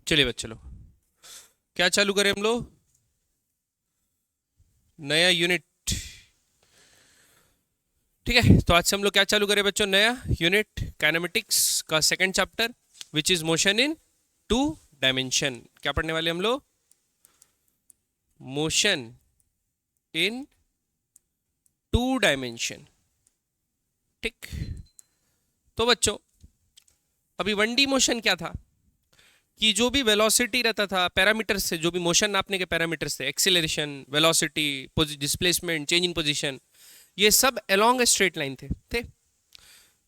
चलिए बच्चे लोग, क्या चालू करें हम लोग? नया यूनिट। ठीक है, तो आज से हम लोग क्या चालू करें बच्चों? नया यूनिट काइनेमेटिक्स का second chapter, which is motion in two dimension. क्या पढ़ने वाले हम लोग? Motion in two dimension. ठीक, तो बच्चों अभी 1D मोशन क्या था कि जो भी वेलोसिटी रहता था पैरामीटर से, जो भी मोशन नापने के पैरामीटर से, acceleration, velocity, displacement, change in position, ये सब अलोंग स्ट्रेट लाइन थे।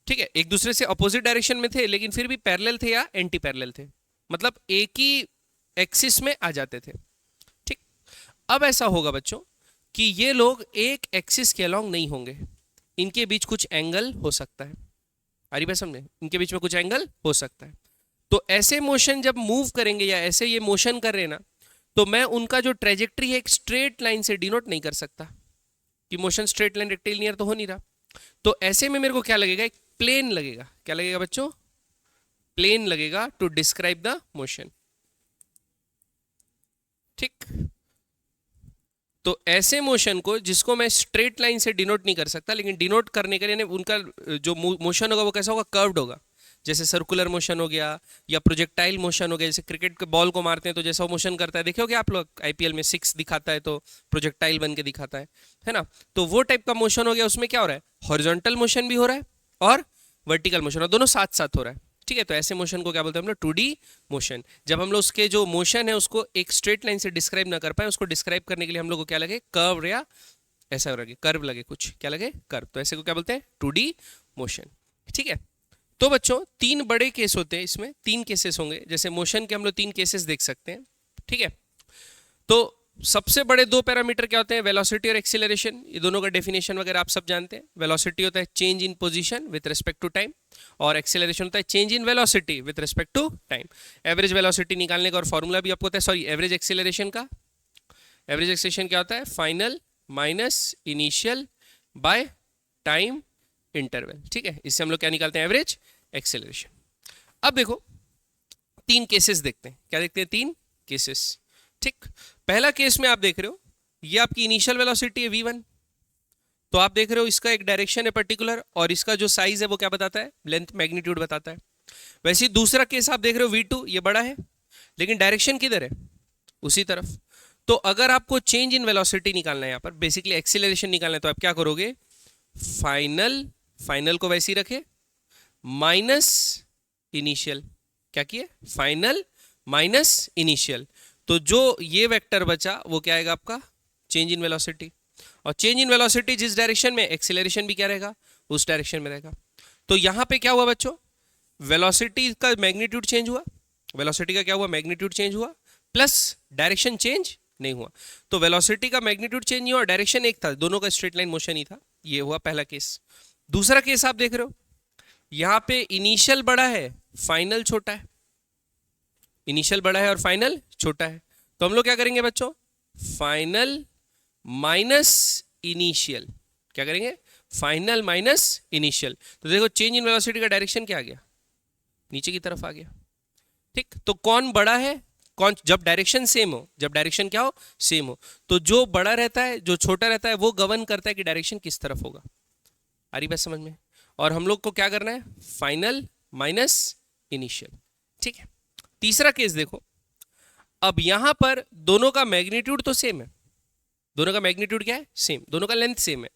ठीक है, एक दूसरे से अपोजिट डायरेक्शन में थे लेकिन फिर भी पैरेलल थे या एंटी पैरेलल थे, मतलब एक ही एक्सिस में आ जाते थे। ठीक, अब ऐसा होगा बच्चों कि ये लोग एक एक्सिस के अलोंग नहीं होंगे, इनके बीच कुछ एंगल हो सकता है। आ रही बात समझे? इनके बीच में कुछ एंगल हो सकता है। तो ऐसे मोशन जब मूव करेंगे या ऐसे ये मोशन कर रहे हैं ना, तो मैं उनका जो ट्रेजेक्ट्री है एक स्ट्रेट लाइन से डिनोट नहीं कर सकता कि मोशन स्ट्रेट लाइन रेक्टिलिनियर तो हो नहीं रहा। तो ऐसे में मेरे को क्या लगेगा? एक प्लेन लगेगा। क्या लगेगा बच्चों? प्लेन लगेगा टू डिस्क्राइब द मोशन। ठीक, तो ऐसे मोशन को जिसको मैं स्ट्रेट लाइन से डिनोट नहीं कर सकता, लेकिन डिनोट करने के लिए उनका जो मोशन होगा वो कैसा होगा? कर्व्ड होगा। जैसे सर्कुलर मोशन हो गया या प्रोजेक्टाइल मोशन हो गया, जैसे क्रिकेट के बॉल को मारते हैं तो जैसा वो मोशन करता है, देखे होगे आप लोग आईपीएल में 6 दिखाता है तो प्रोजेक्टाइल बन के दिखाता है ना? तो वो टाइप का मोशन हो गया। उसमें क्या हो रहा है? हॉरिजॉन्टल मोशन भी हो रहा है और वर्टिकल मोशन, और दोनों साथ साथ हो रहा है। ठीक है, तो ऐसे मोशन को क्या बोलते हैं हम लोग? 2D motion. जब हम लोग उसके जो मोशन है उसको एक स्ट्रेट लाइन से डिस्क्राइब ना कर पाए, उसको डिस्क्राइब करने के लिए हम लोग को क्या लगे? कर्व या ऐसा लगे, कर्व लगे, कुछ क्या लगे? कर्व। तो ऐसे को क्या बोलते हैं? 2D motion. ठीक है, तो बच्चों 3 बड़े केस होते हैं, इसमें 3 केसेस होंगे। जैसे मोशन के हम लोग 3 केसेस देख सकते हैं। ठीक है, तो सबसे बड़े 2 पैरामीटर क्या होते हैं? वेलोसिटी और एक्सीलरेशन। ये दोनों का डेफिनेशन वगैरह आप सब जानते हैं। वेलोसिटी होता है change in position with respect to time, और एक्सीलरेशन होता है change in velocity with respect to time. Average velocity निकालने का और फॉर्मूला भी आपको होता है, सॉरी एवरेज एक्सीलरेशन का। एवरेज एक्सीलरेशन क्या होता है? Final minus initial by time interval. ठीक है, इससे हम लोग क्या निकालते हैं? Average acceleration. अब देखो 3 केसेस देखते हैं। क्या देखते हैं? 3 केसेस। ठीक, पहला केस में आप देख रहे हो ये आपकी इनिशियल वेलोसिटी है v1, तो आप देख रहे हो इसका एक डायरेक्शन है पर्टिकुलर, और इसका जो साइज है वो क्या बताता है? लेंथ, मैग्नीट्यूड बताता है। वैसे ही दूसरा केस आप देख रहे हो v2, ये बड़ा है लेकिन डायरेक्शन किधर है? उसी तरफ। तो अगर आपको चेंज इन वेलोसिटी निकालना है, यहाँ पर बेसिकली एक्सीलरेशन निकालना है, तो आप क्या करोगे? फाइनल को वैसे ही रखे माइनस इनिशियल। क्या किए? Final minus initial. तो जो ये वेक्टर बचा वो क्या आएगा आपका? Change in velocity. और चेंज इन वेलोसिटी जिस डायरेक्शन में, एक्सीलरेशन भी क्या रहेगा? उस डायरेक्शन में रहेगा। तो यहां पे क्या हुआ बच्चों? वेलोसिटी का मैग्नीट्यूड चेंज हुआ। वेलोसिटी का क्या हुआ? मैग्नीट्यूड चेंज हुआ, प्लस डायरेक्शन चेंज नहीं हुआ। तो वेलोसिटी का मैग्नीट्यूड चेंज नहीं हुआ, डायरेक्शन एक था, दोनों का स्ट्रेट लाइन मोशन ही था। ये हुआ पहला केस। दूसरा केस आप देख रहे हो, यहां पे इनिशियल बड़ा है, फाइनल छोटा है। इनिशियल बड़ा है और फाइनल छोटा है, तो हम लोग क्या करेंगे बच्चों? Final minus initial. क्या करेंगे? Final minus initial. तो देखो चेंज इन वेलोसिटी का डायरेक्शन क्या आ गया? नीचे की तरफ आ गया। ठीक, तो कौन बड़ा है? कौन? जब डायरेक्शन सेम हो, जब डायरेक्शन क्या हो? सेम हो, तो जो बड़ा रहता है, जो छोटा रहता है, वो गवर्न करता है कि डायरेक्शन किस तरफ होगा। आ रही बात समझ में? और हम लोग को क्या करना है? Final minus initial. ठीक है, तीसरा केस देखो। अब यहां पर दोनों का मैग्नीट्यूड तो सेम है। दोनों का मैग्नीट्यूड क्या है? सेम। दोनों का लेंथ सेम है,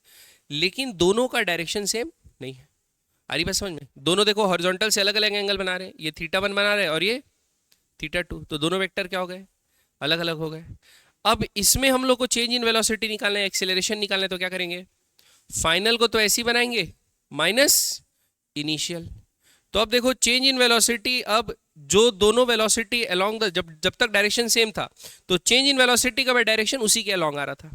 लेकिन दोनों का डायरेक्शन सेम नहीं है। आ रही बात समझ में? दोनों देखो हॉरिजॉन्टल से अलग अलग एंगल बना रहे हैं। ये θ1 बना रहे हैं और ये θ2, तो दोनों वेक्टर क्या हो गए? अलग अलग हो गए। अब इसमें हम लोग को चेंज इन वेलोसिटी निकालना है, एक्सेलरेशन निकालना है, तो क्या करेंगे? फाइनल को तो ऐसे ही बनाएंगे, माइनस इनिशियल। तो अब देखो चेंज इन वेलोसिटी, अब जो दोनों वेलोसिटी अलोंग द, जब तक डायरेक्शन सेम था तो चेंज इन वेलोसिटी का डायरेक्शन उसी के अलोंग आ रहा था।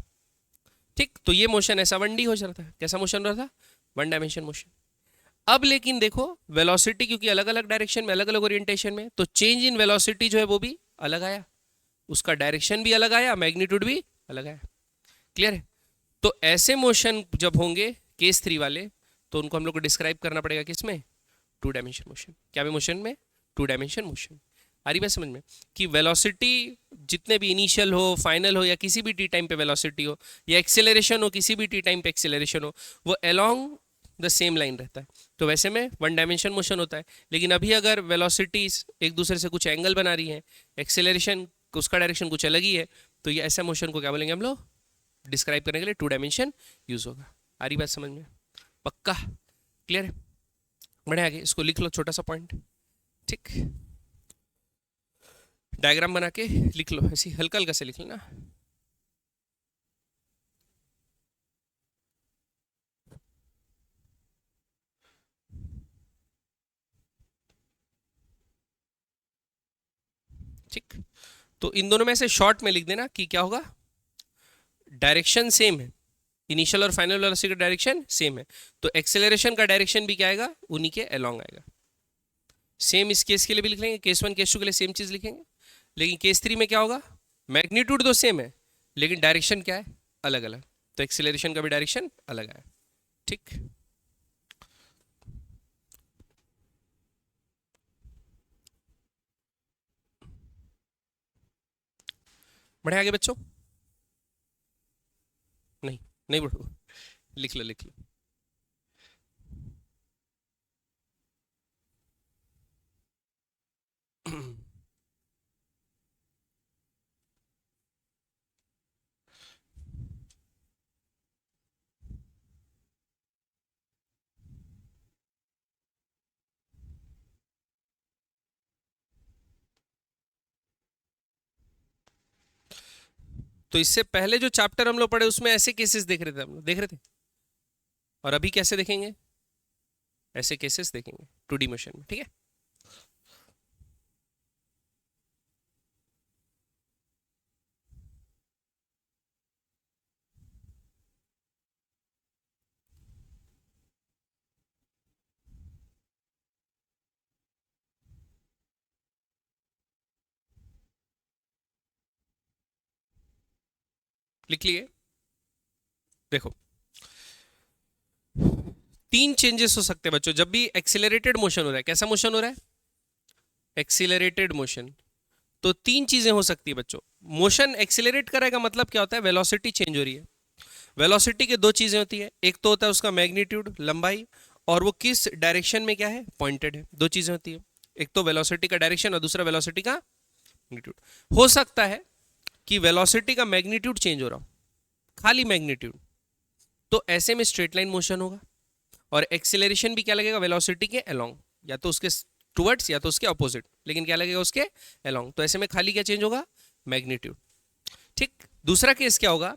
ठीक, तो ये मोशन ऐसा 1D हो रहा था। कैसा मोशन रहा था? 1 डायमेंशन मोशन। अब लेकिन देखो वेलोसिटी क्योंकि अलग अलग डायरेक्शन में, अलग अलग ओरिएंटेशन में, तो चेंज इन वेलोसिटी जो है वो भी अलग आया, उसका डायरेक्शन भी अलग आया, मैग्नीट्यूड भी अलग आया। क्लियर है? तो ऐसे मोशन जब होंगे केस 3 वाले, तो उनको हम लोग को डिस्क्राइब करना पड़ेगा किसमें? 2 डायमेंशन मोशन। क्या में? मोशन में 2 डायमेंशन मोशन। आ रही बात समझ में, कि वेलोसिटी जितने भी इनिशियल हो, फाइनल हो, या किसी भी टी टाइम पे वेलोसिटी हो, या एक्सेलरेशन हो, किसी भी टी टाइम पे एक्सेलरेशन हो, वो अलोंग द सेम लाइन रहता है। तो वैसे में वन डायमेंशन मोशन होता है। लेकिन अभी अगर वेलोसिटीज एक दूसरे से कुछ एंगल बना रही हैं, एक्सेलरेशन उसका डायरेक्शन कुछ अलग ही है, तो ये ऐसा मोशन को क्या बोलेंगे हम लोग, डिस्क्राइब करने के लिए टू डायमेंशन यूज होगा। आ रही बात समझ में, पक्का क्लियर है? बढ़े आगे, इसको लिख लो छोटा सा पॉइंट, ठीक, डायग्राम बना के लिख लो, ऐसी हल्का हल्का से लिख लेना। ठीक, तो इन दोनों में से शॉर्ट में लिख देना कि क्या होगा, डायरेक्शन सेम है, इनिशियल और फाइनल वेलोसिटी का डायरेक्शन सेम है, तो एक्सेलरेशन का डायरेक्शन भी क्या आएगा, उन्हीं के अलोंग आएगा। सेम इस केस के लिए भी लिख लेंगे, केस 1 केस 2 के लिए सेम चीज लिखेंगे। लेकिन केस 3 में क्या होगा, मैग्नीट्यूड तो सेम है लेकिन डायरेक्शन क्या है, अलग अलग, तो एक्सेलरेशन का भी डायरेक्शन अलग आया। ठीक, बढ़े आगे बच्चों, नहीं नहीं बढ़ो, लिख लो लिख लो। तो इससे पहले जो चैप्टर हम लोग पढ़े उसमें ऐसे केसेस देख रहे थे, हम लोग देख रहे थे, और अभी कैसे देखेंगे, ऐसे केसेस देखेंगे 2D मोशन में। ठीक है, लिख लिए। देखो, तीन चेंजेस हो सकते हैं बच्चों जब भी एक्सिलरेटेड मोशन हो रहा है। कैसा मोशन हो रहा है, एक्सिलरेटेड मोशन। तो तीन चीजें हो सकती है बच्चों। मोशन एक्सिलरेट करेगा मतलब क्या होता है, वेलोसिटी चेंज हो रही है। वेलोसिटी के दो चीजें होती है, एक तो होता है उसका मैग्नीट्यूड, लंबाई, और वो किस डायरेक्शन में क्या है, पॉइंटेड है। दो चीजें होती है, एक तो वेलोसिटी का डायरेक्शन और दूसरा वेलोसिटी का मैग्नीट्यूड। हो सकता है कि वेलोसिटी का मैग्नीट्यूड चेंज हो रहा हो, खाली मैग्नीट्यूड, तो ऐसे में स्ट्रेट लाइन मोशन होगा, और एक्सेलरेशन भी क्या लगेगा, वेलोसिटी के अलोंग, या तो उसके टुवर्ड्स या तो उसके अपोजिट, लेकिन क्या लगेगा, उसके अलोंग। तो ऐसे में खाली क्या चेंज होगा, मैग्नीट्यूड। ठीक, दूसरा केस क्या होगा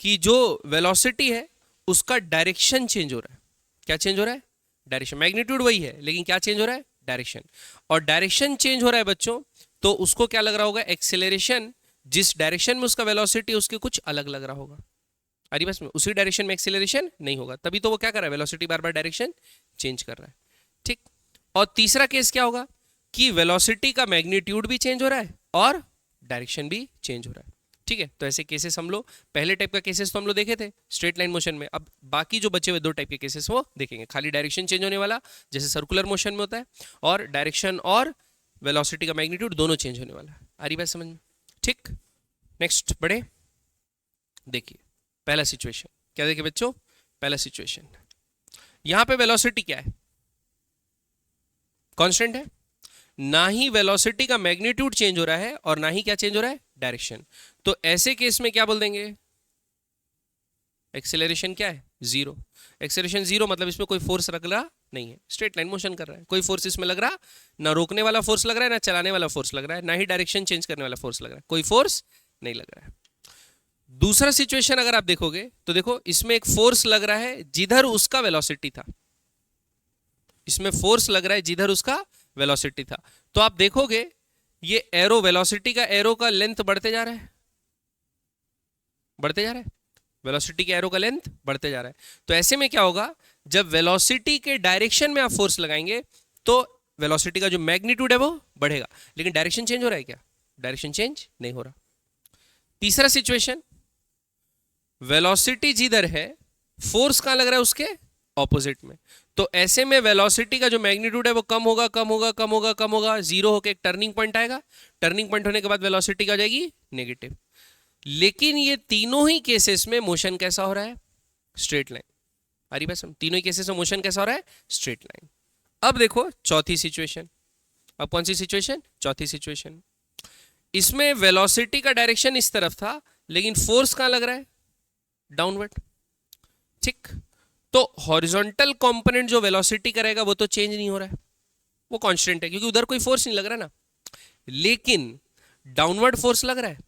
कि जो वेलोसिटी है उसका डायरेक्शन चेंज हो रहा है। क्या चेंज हो रहा है, डायरेक्शन। मैग्नीट्यूड वही है लेकिन क्या चेंज हो रहा है, डायरेक्शन। और डायरेक्शन चेंज हो रहा है बच्चों, तो उसको क्या लग रहा होगा, एक्सेलरेशन जिस डायरेक्शन में उसका वेलोसिटी उसके कुछ अलग लग रहा होगा। अरे बस में उसी डायरेक्शन में एक्सेलरेशन नहीं होगा, तभी तो वो क्या कर रहा है, वेलोसिटी बार बार डायरेक्शन चेंज कर रहा है। ठीक, और तीसरा केस क्या होगा कि वेलोसिटी का मैग्नीट्यूड भी चेंज हो रहा है और डायरेक्शन भी चेंज हो रहा है। ठीक है, तो ऐसे केसेस हम लोग, पहले टाइप का केसेस तो हम लोग देखे थे स्ट्रेट लाइन मोशन में। अब बाकी जो बचे हुए दो टाइप के केसेस वो देखेंगे, खाली डायरेक्शन चेंज होने वाला जैसे सर्कुलर मोशन में होता है, और डायरेक्शन और वेलोसिटी का मैग्नीट्यूड दोनों चेंज होने वाला है। आ रही बात समझ में? ठीक, नेक्स्ट बढ़े। देखिए पहला सिचुएशन क्या, देखिए बच्चों, पहला सिचुएशन, यहां पे वेलोसिटी क्या है, कांस्टेंट है, ना ही वेलोसिटी का मैग्नीट्यूड चेंज हो रहा है और ना ही क्या चेंज हो रहा है, डायरेक्शन। तो ऐसे केस में क्या बोल देंगे, एक्सेलरेशन क्या है, जीरो। एक्सेलरेशन जीरो मतलब इसमें कोई फोर्स लग रहा नहीं है, स्ट्रेट लाइन मोशन कर रहा है, कोई फोर्स इसमें लग रहा, ना रोकने वाला फोर्स लग रहा है, ना चलाने वाला फोर्स लग रहा है, ना ही डायरेक्शन चेंज करने वाला फोर्स लग रहा है, कोई फोर्स नहीं लग रहा है। दूसरा सिचुएशन अगर आप देखोगे तो देखो इसमें एक फोर्स लग रहा है जिधर उसका वेलोसिटी था, इसमें फोर्स लग रहा है जिधर उसका वेलोसिटी था। तो आप देखोगे ये एरो, वेलोसिटी का एरो का लेंथ बढ़ते जा रहा है, बढ़ते जा रहा है, वेलोसिटी के एरो का लेंथ बढ़ते जा रहा है। तो ऐसे में क्या होगा, जब वेलोसिटी के डायरेक्शन में आप फोर्स लगाएंगे तो वेलोसिटी का जो मैग्नीट्यूड है वो बढ़ेगा, लेकिन डायरेक्शन चेंज हो रहा है क्या, डायरेक्शन चेंज नहीं हो रहा। तीसरा सिचुएशन, वेलोसिटी जिधर है फोर्स कहां लग रहा है, उसके ऑपोजिट में। तो तो ऐसे में वेलोसिटी का जो मैग्नीट्यूड है वो कम होगा, कम होगा, कम होगा, कम होगा, जीरो होकर एक टर्निंग पॉइंट आएगा। टर्निंग पॉइंट होने के बाद वेलोसिटी क्या हो जाएगी, नेगेटिव। लेकिन ये तीनों ही केसेस में मोशन कैसा हो रहा है, स्ट्रेट लाइन। आ रही बात? तीनों ही केसेस में मोशन कैसा हो रहा है, स्ट्रेट लाइन। अब देखो चौथी सिचुएशन। अब कौन सी सिचुएशन, चौथी सिचुएशन। इसमें वेलोसिटी का डायरेक्शन इस तरफ था, लेकिन फोर्स कहां लग रहा है, डाउनवर्ड। ठीक, तो हॉरिजॉन्टल कंपोनेंट जो वेलोसिटी करेगा वो तो चेंज नहीं हो रहा है, वो कांस्टेंट है, क्योंकि उधर कोई फोर्स नहीं लग रहा ना। लेकिन डाउनवर्ड फोर्स लग रहा है,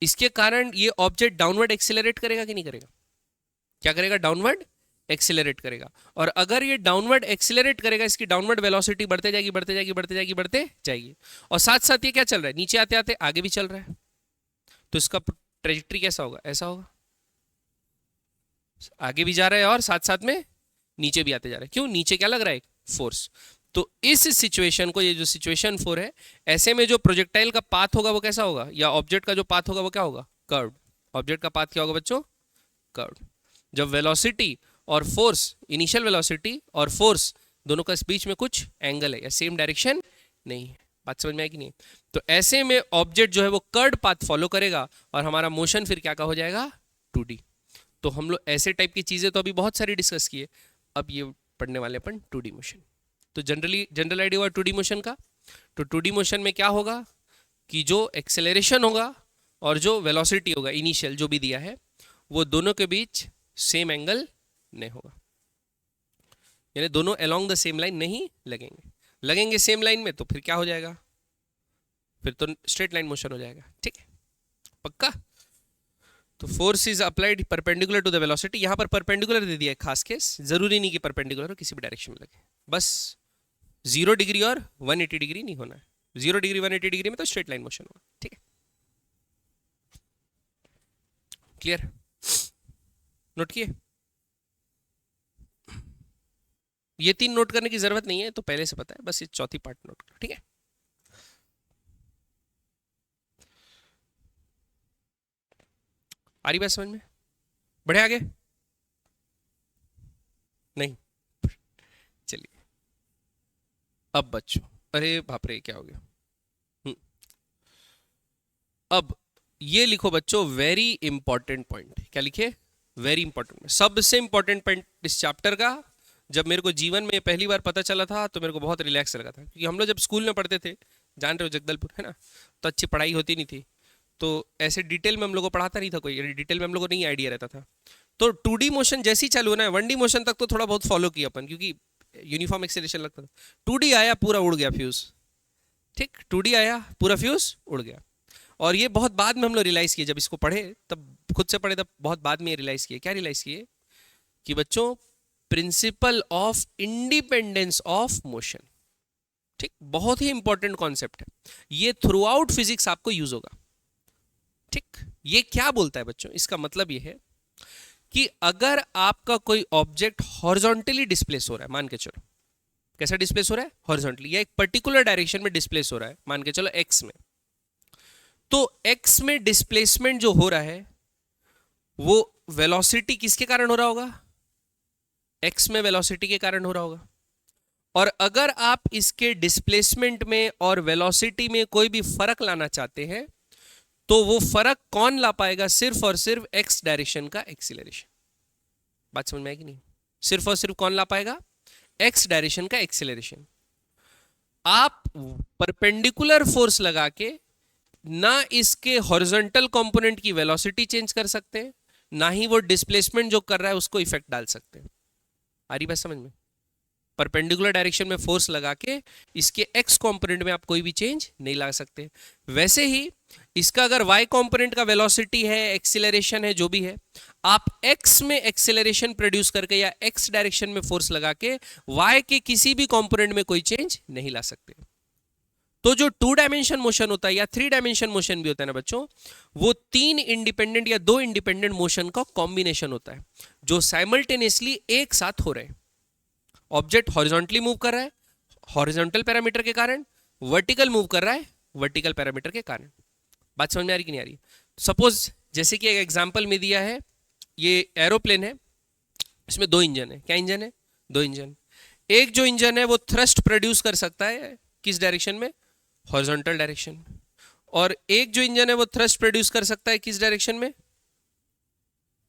इसके कारण ये ऑब्जेक्ट डाउनवर्ड एक्सीलरेट करेगा कि नहीं करेगा, क्या करेगा, डाउनवर्ड एक्सीलरेट करेगा। और अगर ये डाउनवर्ड एक्सीलरेट करेगा, इसकी डाउनवर्ड वेलोसिटी बढ़ते जाएगी, बढ़ते जाएगी, बढ़ते जाएगी, बढ़ते जाएगी। और साथ साथ ये क्या चल रहा है, नीचे आते आते आगे भी चल रहा है। तो इसका ट्रेजेक्टरी कैसा होगा, ऐसा होगा, आगे भी जा रहा है और साथ साथ में नीचे भी आते जा रहा है। क्यों, नीचे क्या लग रहा है, फोर्स। तो इस सिचुएशन को, ये जो सिचुएशन 4 है, ऐसे में जो प्रोजेक्टाइल का पाथ होगा वो कैसा होगा, या ऑब्जेक्ट का जो पाथ होगा वो क्या होगा, कर्व। ऑब्जेक्ट का पाथ क्या होगा बच्चों, कर्व। जब वेलोसिटी और फोर्स, इनिशियल वेलोसिटी और फोर्स दोनों का बीच में कुछ एंगल है या सेम डायरेक्शन नहीं है। बात समझ में आई कि नहीं। तो ऐसे में ऑब्जेक्ट जो है वो कर्व पाथ फॉलो करेगा और हमारा मोशन फिर क्या का हो जाएगा, 2D। तो हम लोग ऐसे टाइप की चीजें तो अभी बहुत सारी डिस्कस किए, अब ये पढ़ने वाले अपन 2D मोशन। तो जनरल आइडिया हुआ 2D मोशन का। तो 2D मोशन में क्या होगा कि जो एक्सेलरेशन होगा और जो वेलोसिटी होगा इनिशियल जो भी दिया है, वो दोनों के बीच सेम एंगल नहीं होगा, यानी दोनों अलोंग द सेम लाइन नहीं लगेंगे। लगेंगे सेम लाइन में तो फिर क्या हो जाएगा, फिर तो स्ट्रेट लाइन मोशन हो जाएगा। ठीक है, पक्का। तो force is applied perpendicular to the velocity. यहां पर परपेंडिकुलर दे दिया है खास केस, जरूरी नहीं कि परपेंडिकुलर हो, किसी भी डायरेक्शन में लगे, बस 0 डिग्री और 180 डिग्री नहीं होना है। 0 डिग्री 180 डिग्री में तो स्ट्रेट लाइन मोशन होगा। ठीक है, क्लियर, नोट किए। ये 3 नोट करने की जरूरत नहीं है, तो पहले से पता है, बस ये चौथी पार्ट नोट करो। ठीक है, आ रही बात समझ में, बढ़े आगे, नहीं, चलिए। अब बच्चों, अरे बाप रे क्या हो गया। अब ये लिखो बच्चों, वेरी इंपॉर्टेंट पॉइंट। क्या लिखे, वेरी इंपॉर्टेंट, सबसे इंपॉर्टेंट पॉइंट इस चैप्टर का। जब मेरे को जीवन में पहली बार पता चला था तो मेरे को बहुत रिलैक्स लगा था, क्योंकि हम लोग जब स्कूल में पढ़ते थे, जान रहे हो जगदलपुर है ना, तो अच्छी पढ़ाई होती नहीं थी, तो ऐसे डिटेल में हम लोग को पढ़ाता नहीं था कोई, डिटेल में हम लोग को नहीं आइडिया रहता था। तो 2D मोशन जैसे ही चालू होना है, 1D मोशन तक तो थोड़ा बहुत फॉलो किया अपन, क्योंकि यूनिफॉर्म एक्सेलरेशन लगता था। 2D आया, पूरा उड़ गया फ्यूज। ठीक, 2D आया, पूरा फ्यूज उड़ गया। और ये बहुत बाद में हम लोग रियलाइज किए, जब इसको पढ़े, तब खुद से पढ़े, तब बहुत बाद में रियलाइज किए। क्या रियलाइज किए कि बच्चों, principle of independence of motion, ठीक, बहुत ही इंपॉर्टेंट कॉन्सेप्ट है ये, थ्रू आउट फिजिक्स आपको यूज होगा। ठीक, ये क्या बोलता है बच्चों, इसका मतलब ये है कि अगर आपका कोई ऑब्जेक्ट हॉरिजॉन्टली डिस्प्लेस हो रहा है, मान के चलो, कैसा डिस्प्लेस हो रहा है, हॉरिजॉन्टली, या एक पर्टिकुलर डायरेक्शन में डिस्प्लेस हो रहा है, मान के चलो एक्स में, तो एक्स में डिस्प्लेसमेंट जो हो रहा है वो वेलोसिटी किसके कारण हो रहा होगा, एक्स में वेलोसिटी के कारण हो रहा होगा। और अगर आप इसके डिस्प्लेसमेंट में और वेलोसिटी में कोई भी फर्क लाना चाहते हैं, तो वो फर्क कौन ला पाएगा, सिर्फ और सिर्फ एक्स डायरेक्शन का एक्सीलरेशन। बात समझ में आएगी नहीं, सिर्फ और सिर्फ कौन ला पाएगा, एक्स डायरेक्शन का एक्सीलरेशन। आप परपेंडिकुलर फोर्स लगा के ना इसके हॉरिजॉन्टल कंपोनेंट की वेलोसिटी चेंज कर सकते हैं, ना ही वो डिस्प्लेसमेंट जो कर रहा है उसको इफेक्ट डाल सकते हैं। आ रही बात समझ में, परपेंडिकुलर डायरेक्शन में फोर्स लगा के इसके एक्स कंपोनेंट में आप कोई भी चेंज नहीं ला सकते। वैसे ही इसका अगर वाई कंपोनेंट का वेलोसिटी है, एक्सीलरेशन है, जो भी है, आप एक्स में एक्सीलरेशन प्रोड्यूस करके या एक्स डायरेक्शन में फोर्स लगा के वाई के किसी भी कंपोनेंट में कोई चेंज नहीं ला सकते। तो जो 2 डायमेंशन मोशन होता है या 3 डायमेंशन मोशन भी होता है ना बच्चों, वो 3 इंडिपेंडेंट या 2 इंडिपेंडेंट मोशन का कॉम्बिनेशन होता है, जो साइमल्टेनियसली एक साथ हो रहे हैं। ऑब्जेक्ट हॉरिजॉन्टली मूव कर रहा है हॉरिजॉन्टल पैरामीटर के कारण, वर्टिकल मूव कर रहा है वर्टिकल पैरामीटर के कारण। बात समझ में आ रही कि नहीं आ रही। सपोज जैसे कि एक एग्जांपल में दिया है, ये एरोप्लेन है, इसमें 2 इंजन है। क्या इंजन है, 2 इंजन। एक जो इंजन है वो थ्रस्ट प्रोड्यूस कर सकता है किस डायरेक्शन में, हॉरिजॉन्टल डायरेक्शन में, और एक जो इंजन है वो थ्रस्ट प्रोड्यूस कर सकता है किस डायरेक्शन में,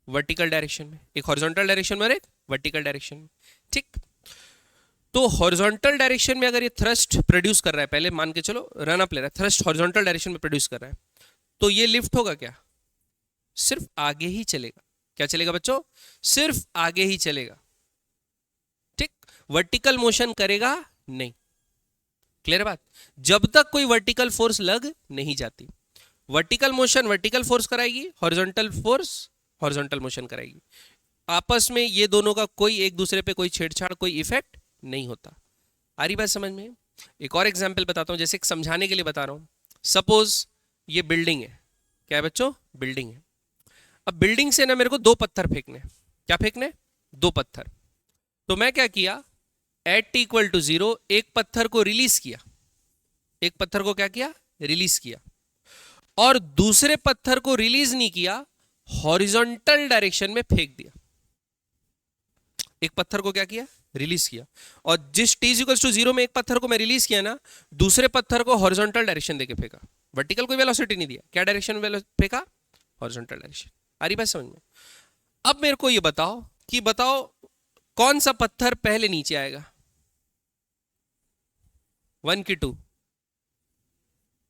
वर्टिकल डायरेक्शन में। एक हॉरिजॉन्टल डायरेक्शन में और एक वर्टिकल डायरेक्शन में। ठीक, तो हॉरिजॉन्टल डायरेक्शन में अगर ये थ्रस्ट प्रोड्यूस कर रहा है, पहले मान के चलो रन अप ले रहा है, थ्रस्ट हॉरिजॉन्टल डायरेक्शन में प्रोड्यूस कर रहा है, तो ये लिफ्ट होगा क्या, सिर्फ आगे ही चलेगा। क्या चलेगा बच्चों, सिर्फ आगे ही चलेगा। ठीक, वर्टिकल मोशन करेगा नहीं। क्लियर बात, जब तक कोई वर्टिकल फोर्स लग नहीं जाती। वर्टिकल मोशन वर्टिकल फोर्स कराएगी, हॉरिजॉन्टल फोर्स हॉरिजॉन्टल मोशन कराएगी। आपस में ये दोनों का कोई एक दूसरे पे कोई छेड़छाड़, कोई इफेक्ट नहीं होता। आ रही बात समझ में? एक और एग्जाम्पल बताता हूं, जैसे समझाने के लिए बता रहा हूं। सपोज ये बिल्डिंग है, क्या है बच्चों, बिल्डिंग है। अब बिल्डिंग से ना मेरे को दो पत्थर फेंकने, क्या फेंकने, दो पत्थर। तो मैं क्या किया, एट टी इक्वल टू 0 एक पत्थर को रिलीज किया, एक पत्थर को क्या किया, रिलीज किया, और दूसरे पत्थर को रिलीज नहीं किया, हॉरिजॉन्टल डायरेक्शन में फेंक दिया। एक पत्थर को क्या किया, रिलीज किया, और जिस t इक्वल्स टू 0 में एक पत्थर को मैं रिलीज किया ना, दूसरे पत्थर को हॉरिजॉन्टल डायरेक्शन देके फेंका। वर्टिकल कोई वेलोसिटी नहीं दिया, क्या डायरेक्शन में फेंका, हॉरिजॉन्टल डायरेक्शन। आ रही बात समझ में? अब मेरे को ये बताओ कि बताओ कौन सा पत्थर पहले नीचे आएगा, 1 की 2?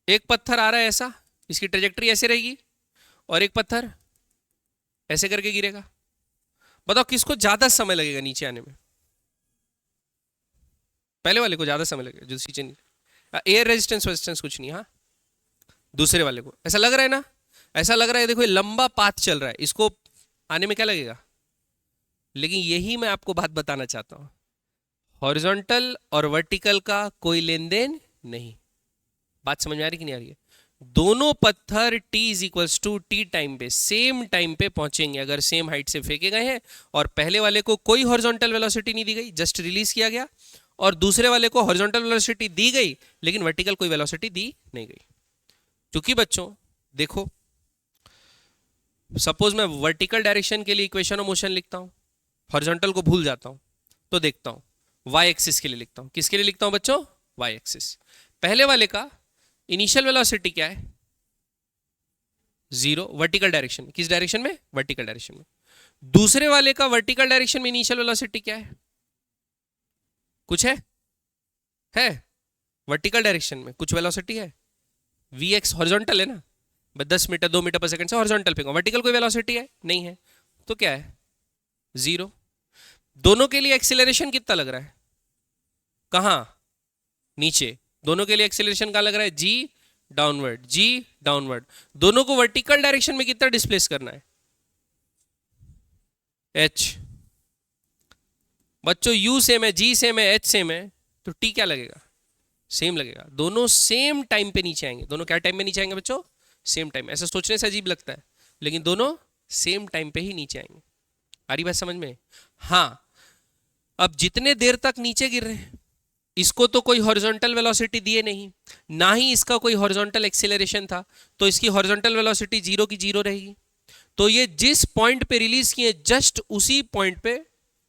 एक पत्थर आ रहा है ऐसा, इसकी ट्रेजेक्टरी ऐसे रहेगी, और एक पत्थर ऐसे करके गिरेगा। बताओ किसको ज्यादा समय लगेगा नीचे आने में? पहले वाले को ज्यादा समय लगेगा, जो नीचे नहीं, एयर रेजिस्टेंस वेजिस्टेंस कुछ नहीं। हाँ, दूसरे वाले को ऐसा लग रहा है ना, ऐसा लग रहा है देखो ये लंबा पाथ चल रहा है, इसको आने में क्या लगेगा। लेकिन यही मैं आपको बात बताना चाहता हूं, हॉरिजॉन्टल और वर्टिकल का कोई लेन देन नहीं। बात समझ में आ रही कि नहीं आ रही है? दोनों पत्थर t is equals to T time पे सेम टाइम पे पहुंचेंगे अगर सेम हाइट से फेंके गए हैं, और पहले वाले को कोई हॉरिजॉन्टल वेलोसिटी नहीं दी गई, जस्ट रिलीज किया गया, और दूसरे वाले को हॉरिजॉन्टल वेलोसिटी दी गई लेकिन वर्टिकल कोई वेलोसिटी दी नहीं गई। क्योंकि बच्चों देखो, सपोज मैं वर्टिकल डायरेक्शन के लिए इक्वेशन ऑफ मोशन लिखता हूं, हॉरिजॉन्टल को भूल जाता हूं, तो देखता हूं वाई एक्सिस के लिए लिखता हूं। किसके लिए लिखता हूं बच्चों, वाई एक्सिस। पहले वाले का इनिशियल वेलोसिटी क्या है, 0, वर्टिकल डायरेक्शन में। किस डायरेक्शन में, वर्टिकल डायरेक्शन में। दूसरे वाले का वर्टिकल डायरेक्शन में इनिशियल वेलोसिटी क्या है, कुछ है वर्टिकल डायरेक्शन में कुछ वेलोसिटी है, vx हॉरिजॉन्टल है ना, 10 मीटर 2 मीटर पर सेकंड से हॉरिजॉन्टल पे, वर्टिकल कोई वेलोसिटी है नहीं है, तो क्या है, 0। दोनों के लिए एक्सीलरेशन कितना लग रहा है, कहां, नीचे। दोनों के लिए एक्सीलरेशन कहां लग रहा है, g डाउनवर्ड, g डाउनवर्ड। दोनों को वर्टिकल डायरेक्शन में कितना डिस्प्लेस करना है, h। बच्चों u सेम है, g सेम है, h सेम है, तो t क्या लगेगा, सेम लगेगा। दोनों सेम टाइम पे नीचे आएंगे। दोनों क्या टाइम पे नीचे आएंगे बच्चों, सेम टाइम। ऐसा सोचने से अजीब लगता है, लेकिन दोनों सेम टाइम पे ही नीचे आएंगे। आ रही बात समझ में? हाँ, अब जितने देर तक नीचे गिर रहे हैं, इसको तो कोई हॉरिजॉन्टल वेलोसिटी दिए नहीं, ना ही इसका कोई हॉरिजॉन्टल एक्सीलरेशन था, तो इसकी हॉरिजॉन्टल वेलोसिटी 0 की 0 रहेगी। तो ये जिस पॉइंट पे रिलीज किए जस्ट उसी पॉइंट पे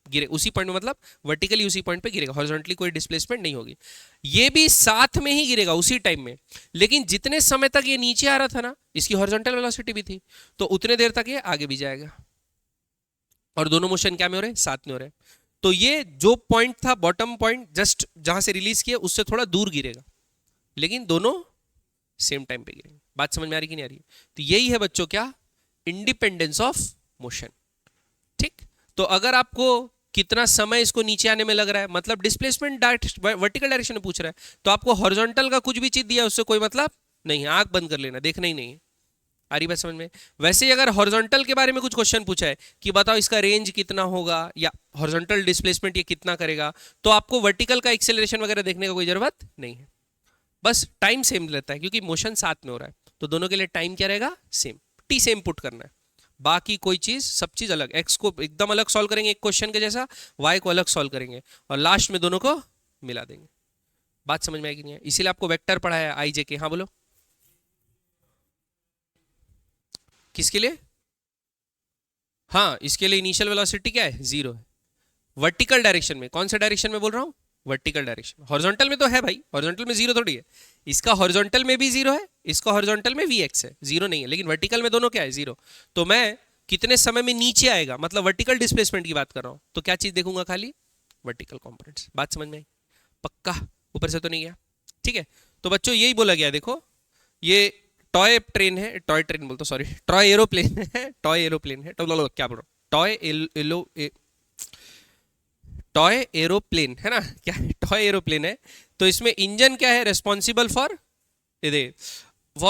गिरे, उसी पॉइंट में मतलब वर्टिकली उसी पॉइंट पे गिरेगा, हॉरिजॉन्टली कोई डिस्प्लेसमेंट नहीं होगी। ये भी साथ में ही गिरेगा उसी टाइम में, लेकिन जितने समय तक ये नीचे आ रहा था ना, इसकी हॉरिजॉन्टल वेलोसिटी भी थी, तो उतने देर तक ये आगे भी जाएगा, और दोनों मोशन क्या में हो रहे हैं, साथ में हो रहे हैं। तो ये जो पॉइंट था बॉटम पॉइंट, जस्ट जहां से रिलीज किया उससे थोड़ा दूर गिरेगा, लेकिन दोनों सेम टाइम पे गिरेंगे। बात समझ में आ रही कि नहीं आ रही? तो यही है बच्चों क्या, इंडिपेंडेंस ऑफ मोशन। ठीक, तो अगर आपको कितना समय इसको नीचे आने में लग रहा है, मतलब डिस्प्लेसमेंट वर्टिकल डायरेक्शन में पूछ रहा है, तो आपको हॉरिजॉन्टल का कुछ भी चीज दिया उससे कोई मतलब नहीं है, आंख बंद कर लेना, देखना ही नहीं है। आ रही बात समझ में? वैसे ही अगर हॉरिजॉन्टल के बारे में कुछ क्वेश्चन पूछा है कि बताओ इसका रेंज कितना होगा या हॉरिजॉन्टल डिस्प्लेसमेंट ये कितना करेगा, तो आपको वर्टिकल का एक्सेलरेशन वगैरह देखने का कोई जरूरत नहीं है, बस टाइम सेम रहता है क्योंकि मोशन साथ में हो रहा है, तो दोनों के लिए टाइम क्या रहेगा, सेम, टी सेम पुट करना है। बाकी कोई चीज, सब चीज अलग, एक्स को एकदम अलग सॉल्व करेंगे एक क्वेश्चन के जैसा, वाई को अलग सॉल्व करेंगे, और लास्ट में दोनों को मिला देंगे। बात समझ में आएगी नहीं है? इसीलिए आपको वेक्टर पढ़ाया आई जे के। हाँ बोलो, किसके लिए? हाँ, इसके लिए इनिशियल वेलोसिटी क्या है, 0 है, वर्टिकल डायरेक्शन में, कौन सा डायरेक्शन में बोल रहा हूं, वर्टिकल डायरेक्शन। हॉरिजॉन्टल में तो है भाई, हॉरिजॉन्टल में जीरो थोड़ी है, इसका हॉरिजॉन्टल में भी जीरो है, इसका हॉरिजॉन्टल में भी एक्स है, जीरो नहीं है, लेकिन वर्टिकल में दोनों क्या है, जीरो। तो मैं कितने समय में नीचे आएगा, मतलब वर्टिकल डिस्प्लेसमेंट की बात कर रहा हूं, तो क्या चीज देखूंगा, खाली वर्टिकल कंपोनेंट्स। बात समझ में आई, पक्का, ऊपर से तो नहीं गया, ठीक है। तो बच्चों यही बोला गया, देखो ये टॉय ट्रेन है, टॉय ट्रेन बोलता, सॉरी टॉय एरोप्लेन है, टॉय एरोप्लेन है, तो क्या बोल रहा हूँ, टॉय एरोप्लेन है ना, क्या है, टॉय एरोप्लेन है। तो इसमें इंजन क्या है, responsible for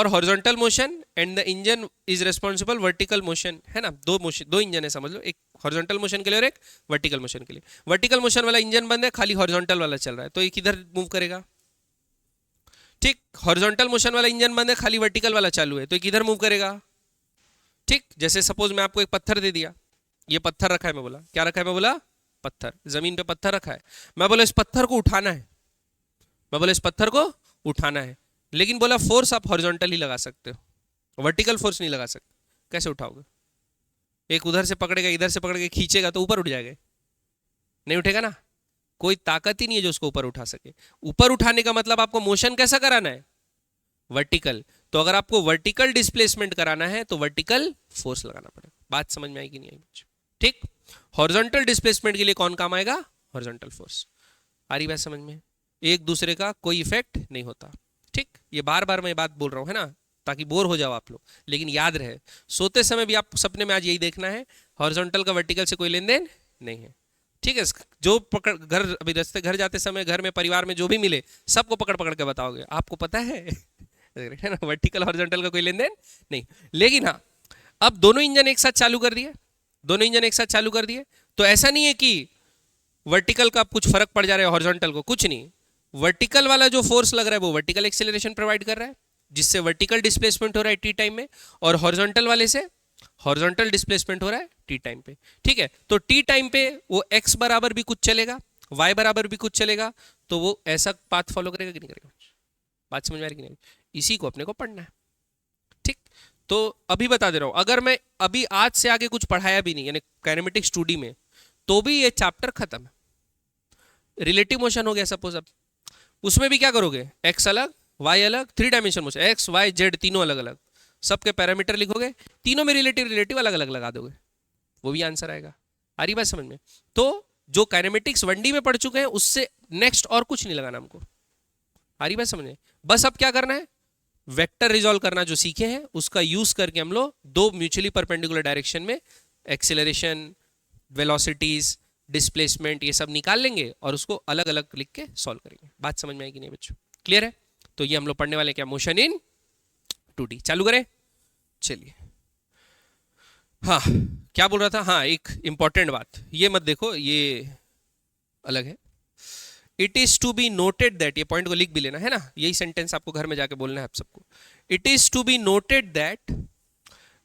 horizontal motion, and the engine is responsible vertical motion, है ना, दो मोशन, दो इंजन है समझ लो, एक हॉरिजॉन्टल मोशन के लिए और एक वर्टिकल मोशन के लिए। वर्टिकल मोशन वाला इंजन बंद है, खाली हॉरिजॉन्टल वाला चल रहा है, तो ये किधर मूव करेगा, ठीक। हॉरिजॉन्टल मोशन वाला इंजन बंद है, खाली वर्टिकल वाला चालू है, तो ये किधर मूव करेगा, ठीक। जैसे सपोज मैं आपको एक पत्थर दे दिया, ये पत्थर रखा है, मैं बोला क्या रखा है, मैं बोला पत्थर, जमीन पे पत्थर रखा है, मैं बोला इस पत्थर को उठाना है, मैं बोला इस पत्थर को उठाना है, लेकिन बोला फोर्स आप हॉरिजॉन्टल ही लगा सकते हो, वर्टिकल फोर्स नहीं लगा सकते, कैसे उठाओगे, एक उधर से पकड़ेगा, इधर से पकड़ के खींचेगा तो ऊपर उठ जाएगा, नहीं उठेगा ना, कोई ताकत ही नहीं है जो उसको ऊपर उठा सके। ऊपर उठाने का मतलब आपको मोशन कैसा कराना है, वर्टिकल, तो अगर आपको वर्टिकल डिस्प्लेसमेंट कराना है तो वर्टिकल फोर्स लगाना पड़ेगा। बात समझ में आएगी नहीं आएगी, ठीक। हॉरिजॉन्टल डिस्प्लेसमेंट के लिए कौन काम आएगा, हॉरिजॉन्टल फोर्स। आ रही बात समझ में, एक दूसरे का कोई इफेक्ट नहीं होता, ठीक। ये बार बार मैं बात बोल रहा हूं, है ना, ताकि बोर हो जाओ आप लोग, लेकिन याद रहे, सोते समय भी आप सपने में आज यही देखना है, हॉरिजॉन्टल का वर्टिकल से कोई लेन देन नहीं है, ठीक है। जो पकड़ घर, अभी रास्ते घर जाते समय घर में परिवार में जो भी मिले सबको पकड़ पकड़ के बताओगे, आपको पता है है ना, वर्टिकल हॉरिजॉन्टल का कोई लेन देन नहीं। लेकिन हाँ, अब दोनों इंजन एक साथ चालू कर दिए, दोनों इंजन एक साथ चालू कर दिए, तो ऐसा नहीं है कि वर्टिकल का कुछ फर्क पड़ जा रहा है हॉरिजॉन्टल को, कुछ नहीं। वर्टिकल वाला जो फोर्स लग रहा है वो वर्टिकल एक्सेलरेशन प्रोवाइड कर रहा है, जिससे वर्टिकल डिस्प्लेसमेंट हो रहा है टी टाइम में, और हॉरिजॉन्टल वाले से हॉरिजॉन्टल डिस्प्लेसमेंट हो रहा है टी टाइम पे, ठीक है। तो टी टाइम पे वो एक्स बराबर भी कुछ चलेगा, वाई बराबर भी कुछ चलेगा, तो वो ऐसा पाथ फॉलो करेगा कि नहीं करेगा। बात समझ में आ रही कि नहीं, इसी को अपने को पढ़ना है, ठीक। तो अभी बता दे रहा हूं, अगर मैं अभी आज से आगे कुछ पढ़ाया भी नहीं, यानी काइनेमेटिक्स 2D में, तो भी ये चैप्टर खत्म है। रिलेटिव मोशन हो गया सपोज, अब उसमें भी क्या करोगे, एक्स अलग वाई अलग, 3 dimension motion, X Y Z तीनों अलग अलग, सबके पैरामीटर लिखोगे, तीनों में रिलेटिव रिलेटिव अलग अलग लगा दोगे, वो भी आंसर आएगा। आ रही बात समझ में। तो जो काइनेमेटिक्स 1D में पढ़ चुके हैं उससे नेक्स्ट और कुछ नहीं लगाना हमको। आ रही बात समझ में। बस अब क्या करना है, वेक्टर रिजॉल्व करना जो सीखे हैं उसका यूज करके हम लोग दो म्यूचुअली परपेंडिकुलर डायरेक्शन में एक्सेलरेशन, वेलोसिटीज, डिस्प्लेसमेंट ये सब निकाल लेंगे और उसको अलग अलग लिख के सॉल्व करेंगे। बात समझ में आएगी नहीं बच्चों, क्लियर है। तो ये हम लोग पढ़ने वाले क्या, मोशन इन 2D। चालू करें, चलिए। हाँ, क्या बोल रहा था, हाँ एक इंपॉर्टेंट बात, ये मत देखो, ये अलग है। It is to be noted that, ये पॉइंट को लिख भी लेना है ना, यही सेंटेंस आपको घर में जाके बोलना है आप सबको। It is to be noted that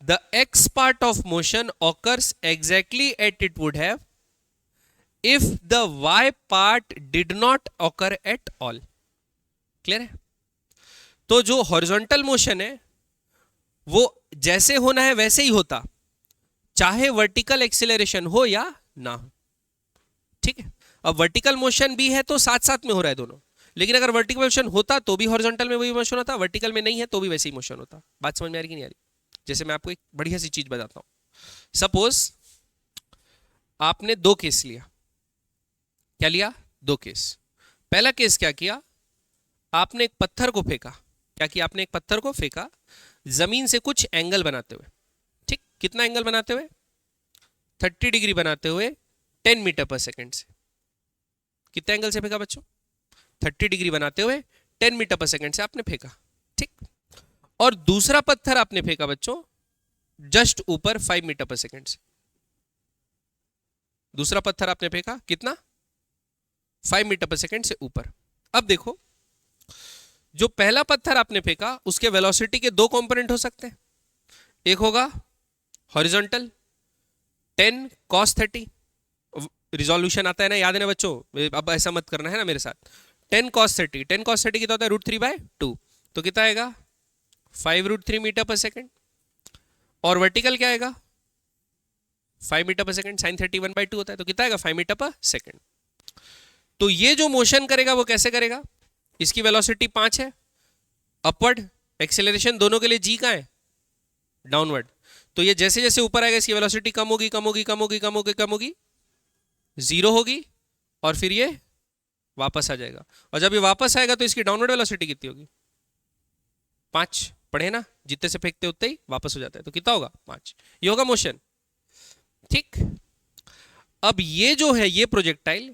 the X part of motion occurs exactly at it would have if the Y part did not occur at all. Clear है। तो जो हॉरिजॉन्टल मोशन है वो जैसे होना है वैसे ही होता, चाहे वर्टिकल एक्सेलरेशन हो या ना हो, ठीक है। अब वर्टिकल मोशन भी है तो साथ साथ में हो रहा है दोनों, लेकिन अगर वर्टिकल मोशन होता तो भी हॉरिजॉन्टल में वही मोशन होता, वर्टिकल में नहीं है तो भी वैसे ही मोशन होता। बात समझ में आ रही कि नहीं आ रही। जैसे मैं आपको एक बढ़िया सी चीज बताता हूं, सपोज आपने दो केस लिया, क्या लिया, दो केस। पहला केस क्या किया, आपने एक पत्थर को फेंका, क्या किया, आपने एक पत्थर को फेंका जमीन से कुछ एंगल बनाते हुए, ठीक, कितना एंगल बनाते हुए, 30 डिग्री बनाते हुए 10 मीटर पर सेकेंड से। कितने एंगल से फेंका बच्चों, 30 डिग्री बनाते हुए 10 मीटर पर सेकेंड से आपने फेंका, ठीक। और दूसरा पत्थर आपने फेंका बच्चों जस्ट ऊपर 5 मीटर पर सेकेंड से। दूसरा पत्थर आपने फेंका कितना, 5 मीटर पर सेकेंड से ऊपर। अब देखो, जो पहला पत्थर आपने फेंका उसके वेलोसिटी के दो कंपोनेंट हो सकते हैं, एक होगा हॉरिजॉन्टल 10 cos 30, रिजोल्यूशन आता है ना, याद है ना बच्चों, अब ऐसा मत करना है ना मेरे साथ। 10 cos 30, 10 cos 30 कितना होता है, √3/2, तो कितना आएगा 5 √3 मीटर पर सेकेंड। और वर्टिकल क्या आएगा 5 मीटर पर सेकंड, साइन 30 1/2 होता है, तो कितना आएगा 5 मीटर पर सेकंड। तो ये जो मोशन करेगा वो कैसे करेगा, इसकी वेलोसिटी 5 है, अपवर्ड एक्सेलरेशन दोनों के लिए जी का है, डाउनवर्ड। तो ये जैसे जैसे ऊपर आएगा इसकी वेलोसिटी कम होगी कम होगी कम होगी कम होगी कम होगी, 0 होगी, और फिर ये वापस आ जाएगा। और जब ये वापस आएगा तो इसकी डाउनवर्ड वेलोसिटी कितनी होगी, 5। पढ़े ना, जितने से फेंकते उतने ही वापस हो जाता है, तो कितना होगा 5। ये होगा मोशन। ठीक, अब ये जो है ये प्रोजेक्टाइल,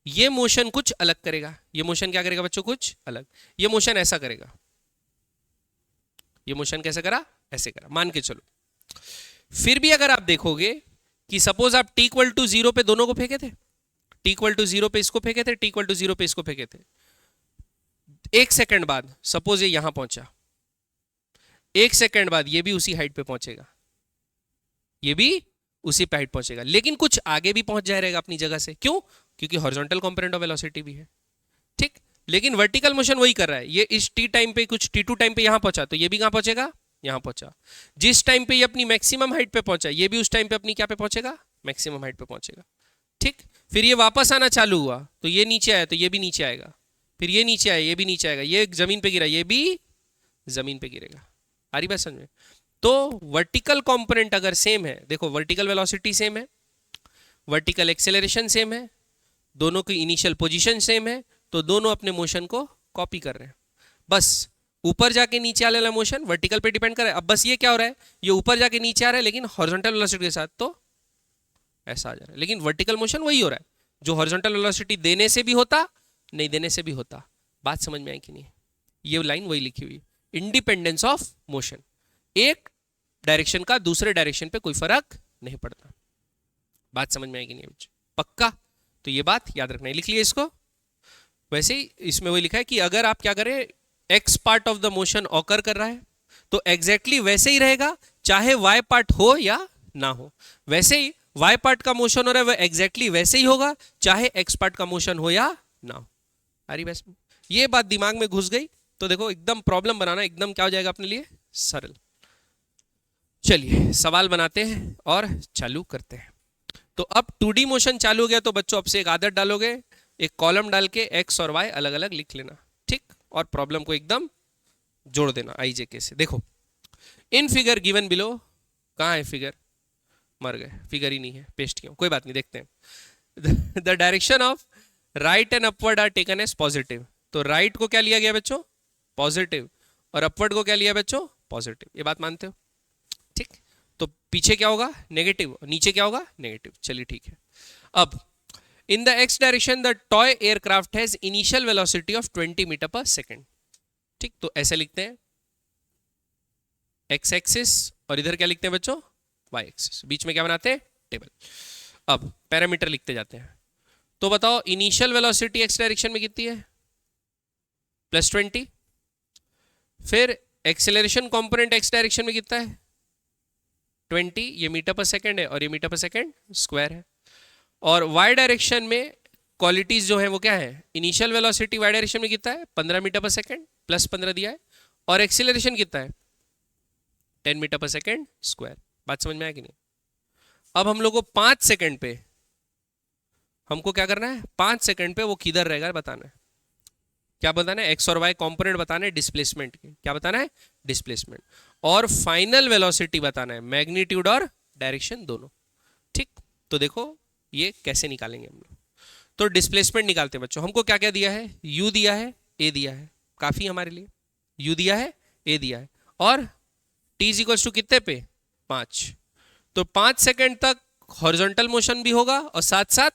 ये मोशन कुछ अलग करेगा। ये मोशन क्या करेगा बच्चों, कुछ अलग। ये मोशन ऐसा करेगा, ये मोशन कैसे करा, ऐसे करा, मान के चलो। फिर भी अगर आप देखोगे कि सपोज आप t=0 पे दोनों को फेंके थे, t=0 पे इसको फेंके थे, t=0 पे इसको फेंके थे, 1 सेकंड बाद सपोज ये यहां पहुंचा, 1 सेकंड बाद ये भी उसी हाइट पे पहुंचेगा, ये भी उसी पे हाइट पहुंचेगा, लेकिन कुछ आगे भी पहुंच जाएगा अपनी जगह से। क्यों, क्योंकि हॉरिजॉन्टल कंपोनेंट ऑफ वेलोसिटी भी है। ठीक, लेकिन वर्टिकल मोशन वही कर रहा है। ये इस t टाइम पे, कुछ t2 टाइम पे यहां पहुंचा, तो ये भी कहां पहुंचेगा, यहां पहुंचा। जिस टाइम पे ये अपनी मैक्सिमम हाइट पे पहुंचा, ये भी उस टाइम पे अपनी क्या पे पहुंचेगा, मैक्सिमम हाइट पे पहुंचेगा। ठीक, फिर ये वापस आना चालू हुआ, तो ये नीचे आया तो ये भी नीचे आएगा, फिर ये नीचे आया ये भी नीचे आएगा, ये जमीन पे गिरा ये भी जमीन पे गिरेगा। आ रही बात समझ में? तो वर्टिकल कंपोनेंट अगर सेम है, देखो वर्टिकल वेलोसिटी सेम है, वर्टिकल एक्सेलरेशन सेम है, दोनों की इनिशियल पोजीशन सेम है, तो दोनों अपने मोशन को कॉपी कर रहे हैं। बस ऊपर जाके नीचे आने वाला मोशन वर्टिकल पे डिपेंड कर रहा है। अब बस ये क्या हो रहा है, ये ऊपर जाके नीचे आ रहा है लेकिन हॉरिजॉन्टल वेलोसिटी के साथ, तो ऐसा आ जा रहा है। लेकिन वर्टिकल मोशन वही हो रहा है जो हॉरिजॉन्टल वेलोसिटी देने से भी होता, नहीं देने से भी होता। बात समझ में आई कि नहीं? ये लाइन वही लिखी हुई, इंडिपेंडेंस ऑफ मोशन। एक डायरेक्शन का दूसरे डायरेक्शन पे कोई फर्क नहीं पड़ता। बात समझ में आई कि नहीं बच्चों? पक्का? तो ये बात याद रखना है, लिख लिया इसको। वैसे ही इसमें वही लिखा है कि अगर आप क्या करें, x part of the motion occur कर रहा है तो एग्जैक्टली वैसे ही रहेगा, चाहे वाई पार्ट हो या ना हो। वैसे ही वाई पार्ट का मोशन हो रहा है वह एग्जैक्टली वैसे ही होगा, चाहे एक्स पार्ट का मोशन हो या ना हो। अरे बस ये बात दिमाग में घुस गई तो देखो एकदम प्रॉब्लम बनाना एकदम क्या हो जाएगा अपने लिए, सरल। चलिए सवाल बनाते हैं और चालू करते हैं। तो अब 2D मोशन चालू हो गया तो बच्चों आपसे एक आदत डालोगे, एक कॉलम डाल के एक्स और वाई अलग अलग लिख लेना, ठीक? और प्रॉब्लम को एकदम जोड़ देना IJK से। देखो इन फिगर गिवन बिलो, कहाँ है फिगर, मर गए, फिगर ही नहीं है, पेस्ट किया, कोई बात नहीं, देखते हैं। The direction of right and upward are taken as positive. तो राइट को क्या लिया गया बच्चों, पॉजिटिव, और अपवर्ड को क्या लिया बच्चों, पॉजिटिव। ये बात मानते हो? ठीक, तो पीछे क्या होगा, नेगेटिव, नीचे क्या होगा, नेगेटिव। चलिए ठीक है। अब in the x direction the toy aircraft has initial velocity of 20 metre per second. ठीक, तो ऐसे लिखते हैं एक्स एक्सिस, और इधर क्या लिखते हैं बच्चों, वाई एक्सिस, बीच में क्या बनाते हैं, टेबल। अब पैरामीटर लिखते जाते हैं। तो बताओ इनिशियल वेलोसिटी एक्स डायरेक्शन में कितनी है, +20। फिर एक्सेलरेशन कंपोनेंट एक्स डायरेक्शन में कितना है, 20। ये मीटर पर सेकेंड है और ये मीटर पर सेकेंड स्क्वायर है। और वाई डायरेक्शन में क्वालिटीज जो है वो क्या है, इनिशियल वेलोसिटी वाई डायरेक्शन में कितना है, 15 मीटर पर सेकेंड, +15 दिया है, और एक्सेलरेशन कितना है, 10 मीटर पर सेकेंड स्क्वायर। बात समझ में आया कि नहीं? अब हम लोग को 5 सेकेंड पे हमको क्या करना है, 5 सेकेंड पे वो किधर रहेगा बताना है। क्या बताना है, एक्स और वाई कंपोनेंट बताना है डिस्प्लेसमेंट के, क्या बताना है, डिस्प्लेसमेंट, और फाइनल वेलोसिटी बताना है, मैग्नीट्यूड और डायरेक्शन दोनों। ठीक, तो देखो ये कैसे निकालेंगे हम लोग। तो डिस्प्लेसमेंट निकालते हैं बच्चों। हमको क्या क्या दिया है, u दिया है, a दिया है, काफी हमारे लिए, u दिया है, a दिया है, और t इक्वल्स टू कितने पे, 5। तो 5 सेकेंड तक हॉरिजॉन्टल मोशन भी होगा और साथ साथ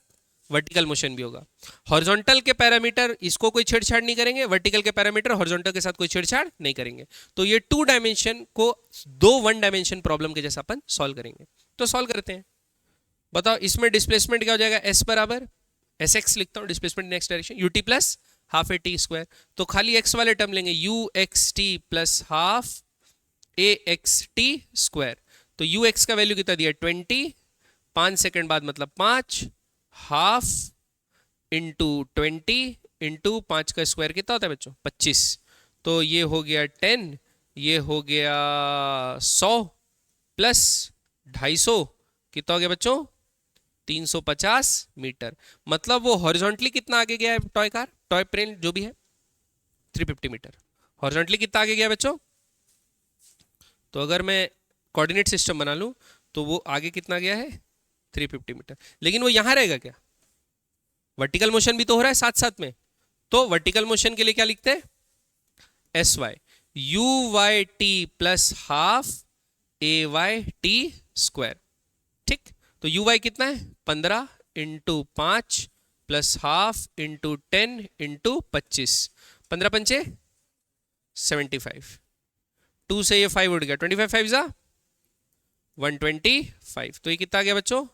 वर्टिकल मोशन भी होगा। हॉरिजॉन्टल के पैरामीटर इसको कोई छेड़छाड़ नहीं करेंगे, वर्टिकल के पैरामीटर हॉरिजॉन्टल के साथ कोई छेड़छाड़ नहीं करेंगे। तो ये 2 डायमेंशन को 2 1 डायमेंशन प्रॉब्लम के जैसा अपन सॉल्व करेंगे। तो सॉल्व करते हैं। बताओ इसमें डिस्प्लेसमेंट क्या हो जाएगा, s बराबर sx लिखता हूँ, displacement in X direction, ut plus half A T square. तो खाली x वाले टर्म लेंगे, uxt plus half axt square. तो ux का वैल्यू कितना दिया, 20, 5 सेकेंड बाद मतलब 5, हाफ इंटू 20 इंटू 5 का स्क्वायर कितना होता है बच्चों, 25। तो ये हो गया 10, ये हो गया 100 प्लस 250 कितना हो गया बच्चों? 350 मीटर। मतलब वो हॉरिजॉन्टली कितना आगे गया है टॉय कार, टॉय ट्रेन जो भी है? 350 मीटर। हॉरिजॉन्टली कितना आगे गया है बच्चों? तो अगर मैं कोऑर्डिनेट सिस्टम बना लूं तो वो आगे कितना गया है? 350 मीटर। लेकिन वो यहां रहेगा क्या? वर्टिकल मोशन भी तो हो रहा है साथ साथ में। तो वर्टिकल मोशन के लिए क्या लिखते हैं? S y u y t plus half a y t square. ठीक, तो यू वाई कितना है? 15 into 5 plus half into 10 into 25। 15 पंचे 75। 2 से ये 5 उड़ गया, 25 5 जा 125। तो ये कितना आ गया बच्चों?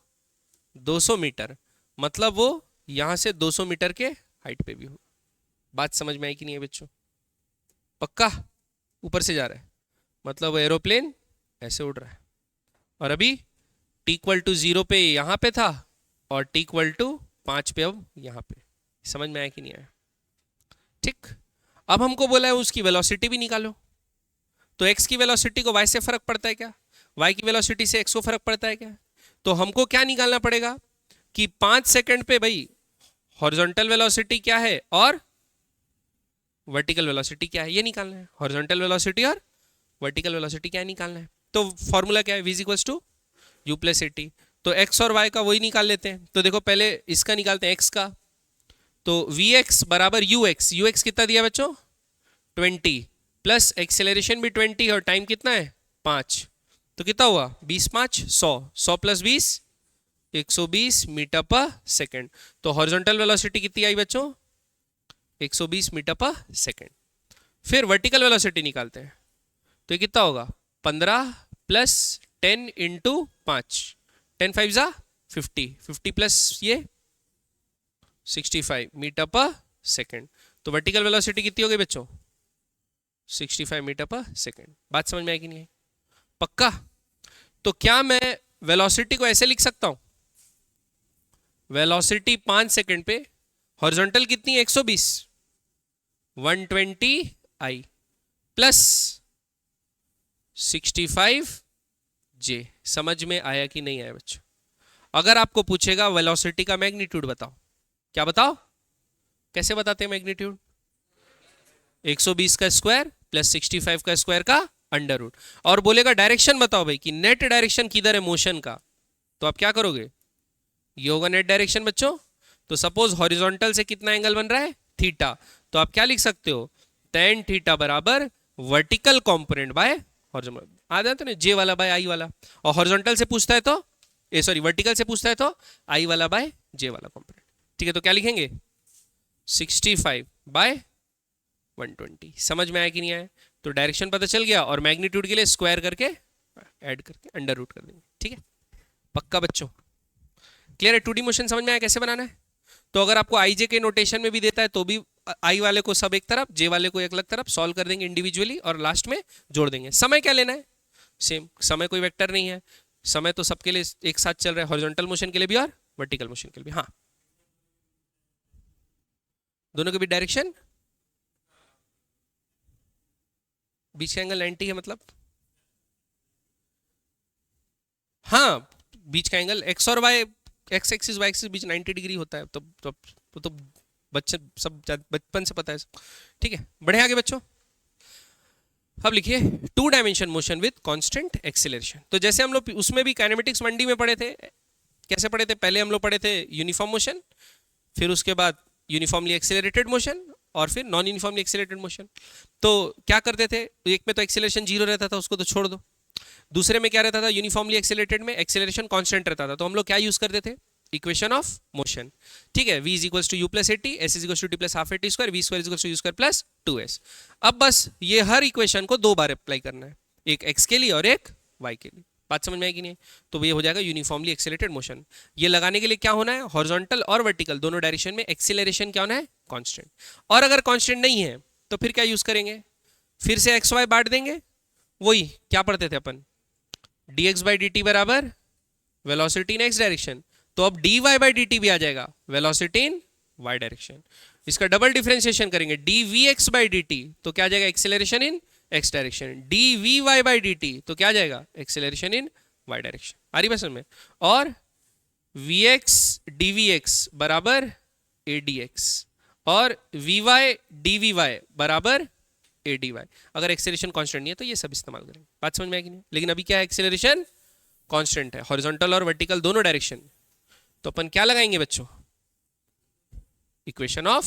200 मीटर। मतलब वो यहां से 200 मीटर के हाइट पे भी हो। बात समझ में आई कि नहीं है बच्चों? पक्का? ऊपर से जा रहा है मतलब एरोप्लेन ऐसे उड़ रहा है, और अभी t इक्वल टू 0 पे यहां पे था और t इक्वल टू 5 पे अब यहां पे। समझ में आया कि नहीं आया? ठीक, अब हमको बोला है उसकी वेलोसिटी भी निकालो। तो x की वेलोसिटी को y से फर्क पड़ता है क्या? y की वेलोसिटी से x को फर्क पड़ता है क्या? तो हमको क्या निकालना पड़ेगा कि 5 सेकंड पे भाई हॉरिजॉन्टल वेलोसिटी क्या है और वर्टिकल वेलोसिटी क्या है, ये निकालना है। हॉरिजॉन्टल वेलोसिटी और वर्टिकल वेलोसिटी क्या है, निकालना है। तो फॉर्मूला क्या है? v equals to u plus at। तो x और y का वही निकाल लेते हैं। तो देखो पहले इसका निकालते हैं x का। तो vx बराबर ux कितना दिया बच्चों? 20 प्लस एक्सेलरेशन भी 20 और टाइम कितना है? 5। तो कितना हुआ? 20 5 100, 100 प्लस 20 120 मीटर पर सेकेंड। तो हॉरिजॉन्टल वेलोसिटी कितनी आई बच्चों? 120 मीटर पर सेकेंड। फिर वर्टिकल वेलोसिटी निकालते हैं। तो ये कितना होगा? 15 प्लस 10 इंटू 5, 10 5 जा 50, 50 प्लस ये 65 मीटर पर सेकेंड। तो वर्टिकल वेलोसिटी कितनी हो गई बच्चों? 65 मीटर पर सेकेंड। बात समझ में आई कि नहीं? पक्का? तो क्या मैं वेलोसिटी को ऐसे लिख सकता हूं? वेलोसिटी 5 सेकेंड पे हॉरिजॉन्टल कितनी है? 120, 120 आई प्लस 65 जे। समझ में आया कि नहीं आया बच्चों? अगर आपको पूछेगा वेलोसिटी का मैग्नीट्यूड बताओ, क्या बताओ? कैसे बताते हैं मैग्नीट्यूड? 120 का स्क्वायर प्लस 65 का स्क्वायर का अंडर रूट। और बोलेगा डायरेक्शन बताओ भाई कि नेट डायरेक्शन किधर है मोशन का, तो आप क्या करोगे? ये होगा नेट डायरेक्शन बच्चों। तो सपोज हॉरिजॉन्टल से कितना एंगल बन रहा है? थीटा। तो आप क्या लिख सकते हो? tan थीटा बराबर वर्टिकल कंपोनेंट बाय हॉरिजॉन्टल। आ जाता है ना जे वाला बाय आई वाला। और हॉरिजॉन्टल से पूछता है तो सॉरी वर्टिकल से पूछता है तो आई वाला बाय जे वाला कंपोनेंट। ठीक है, तो क्या लिखेंगे? 65 बाय 120। समझ में आया कि नहीं आया? तो डायरेक्शन पता चल गया और मैग्नीट्यूड के लिए स्क्वायर करके ऐड करके अंडर रूट कर देंगे। ठीक है, पक्का बच्चों? क्लियर है? 2D मोशन समझ में आया कैसे बनाना है? तो अगर आपको आई जे के नोटेशन में भी देता है तो भी आई वाले को सब एक तरफ, जे वाले को एक अलग तरफ सॉल्व कर देंगे इंडिविजुअली और लास्ट में जोड़ देंगे। समय क्या लेना है? सेम समय, कोई वेक्टर नहीं है। समय तो सबके लिए एक साथ चल रहा है, हॉरिजॉन्टल मोशन के लिए भी और वर्टिकल मोशन के लिए भी। हाँ, दोनों के भी डायरेक्शन बीच का एंगल 90 है मतलब? हाँ, बीच का एंगल एक्स और Y, X axis Y axis बीच 90 डिग्री होता है। तो बच्चे सब बचपन से पता है। ठीक है, बढ़े आगे बच्चों। अब लिखिए 2 dimension motion with constant acceleration. तो जैसे हम लोग उसमें भी काइनेमेटिक्स 1D में पढ़े थे, कैसे पढ़े थे? पहले हम लोग पढ़े थे यूनिफॉर्म मोशन, फिर उसके बाद यूनिफॉर्मली एक्सीलरेटेड मोशन और फिर नॉन यूनिफॉर्मली एक्सीलरेटेड मोशन। तो क्या करते थे? एक में तो एक्सीलरेशन 0 रहता था, उसको तो छोड़ दो। दूसरे में क्या रहता था? यूनिफॉर्मली एक्सीलरेटेड में एक्सीलरेशन कांस्टेंट रहता था। तो हम लोग क्या यूज करते थे? Equation of motion. ठीक है, v is equals to u plus at, s is equals to t plus half at square, v square is equals to u square plus 2s। अब बस ये हर इक्वेशन को 2 बार अप्लाई करना है, एक x के लिए और एक y के लिए। बात समझ में आएगी नहीं? तो ये हो जाएगा यूनिफॉर्मली एक्सीलरेटेड मोशन। ये लगाने के लिए क्या होना है? हॉरिजॉन्टल और वर्टिकल दोनों डायरेक्शन में एक्सीलरेशन क्या होना है? कांस्टेंट। और अगर कांस्टेंट नहीं है तो फिर क्या यूज करेंगे? फिर से एक्स वाई बांट देंगे। वही क्या पढ़ते थे अपन, dx बाई डी टी बराबर वेलोसिटी इन एक्स डायरेक्शन। तो अब dy बाई डी टी भी आ जाएगा वेलोसिटी इन y डायरेक्शन। इसका डबल डिफरेंशिएशन करेंगे dvx बाई डी टी, तो क्या आ जाएगा? Acceleration in x direction. dvy by D T तो क्या आ जाएगा? Acceleration in Y direction. आ रही बात समझ में? और vx dvx बराबर a dx और vy dvy बराबर a dy। अगर एक्सेलरेशन कांस्टेंट नहीं है तो ये सब इस्तेमाल करेंगे। बात समझ में आएगी नहीं? लेकिन अभी क्या है, एक्सेलरेशन कांस्टेंट है हॉरिजॉन्टल और वर्टिकल दोनों डायरेक्शन में, तो अपन क्या लगाएंगे बच्चों? Equation of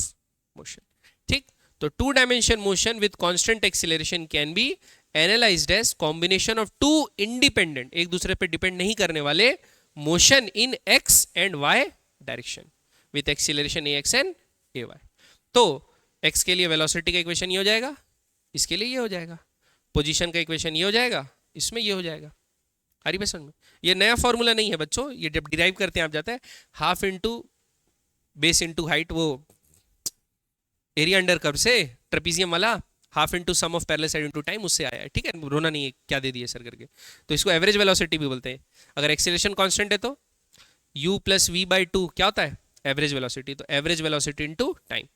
motion. ठीक, तो two dimension motion with constant acceleration can be analysed as combination of two independent, एक दूसरे पे डिपेंड नहीं करने वाले motion in x and y direction with acceleration a x and a y. तो एक्स के लिए वेलोसिटी का इक्वेशन ये हो जाएगा, इसके लिए ये हो जाएगा, पोजीशन का इक्वेशन ये हो जाएगा, इसमें ये हो जाएगा। हरी बस में ये नया फॉर्मूला नहीं है बच्चों, ये जब डिराइव करते हैं आप जाता है half into base into height, वो एरिया अंडर कर्व से ट्रेपीजियम वाला, half into sum of parallel side into time, उससे आया है। ठीक है, रोना नहीं है क्या दे दिए सर करके। तो इसको एवरेज वेलोसिटी भी बोलते हैं। अगर एक्सीलरेशन कांस्टेंट है तो u plus v by two क्या होता है? Average velocity. तो एवरेज वेलोसिटी इंटू टाइम।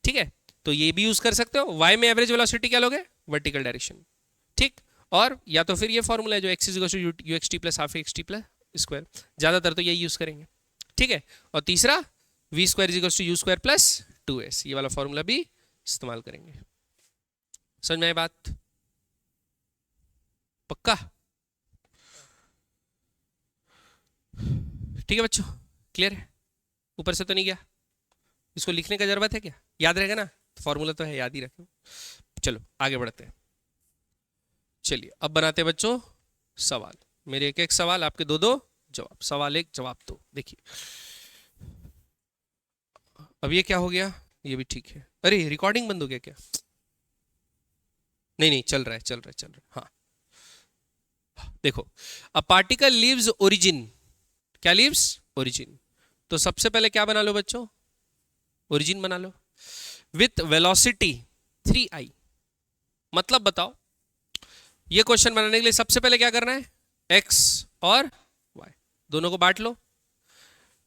ठीक है, तो ये भी यूज कर सकते हो। y में एवरेज वेलोसिटी क्या लोगे? Vertical direction. ठीक, और या तो फिर ये फॉर्मूला है जो x is you x T plus half x T plus square, ज्यादातर तो यही यूज करेंगे। ठीक है, और तीसरा v square is equal to u square plus 2s, ये वाला फॉर्मूला भी इस्तेमाल करेंगे। समझ में आई बात? पक्का? ठीक है बच्चों, क्लियर है? ऊपर से तो नहीं गया? इसको लिखने का जरूरत है क्या? याद रहेगा ना? फॉर्मूला तो है, याद ही रखें। चलो आगे बढ़ते हैं। चलिए अब बनाते हैं बच्चों सवाल। मेरे एक एक सवाल, आपके दो दो जवाब, सवाल एक जवाब दो। देखिए अब ये क्या हो गया? ये भी ठीक है। अरे रिकॉर्डिंग बंद हो गया क्या? नहीं नहीं, चल रहा है चल रहा है चल रहा है। हाँ देखो, अ पार्टिकल लीव्स ओरिजिन, क्या लीव्स? ओरिजिन। तो सबसे पहले क्या बना लो बच्चों? ओरिजिन बना लो विथ वेलोसिटी 3i। मतलब बताओ, ये क्वेश्चन बनाने के लिए सबसे पहले क्या करना है? x और y दोनों को बांट लो।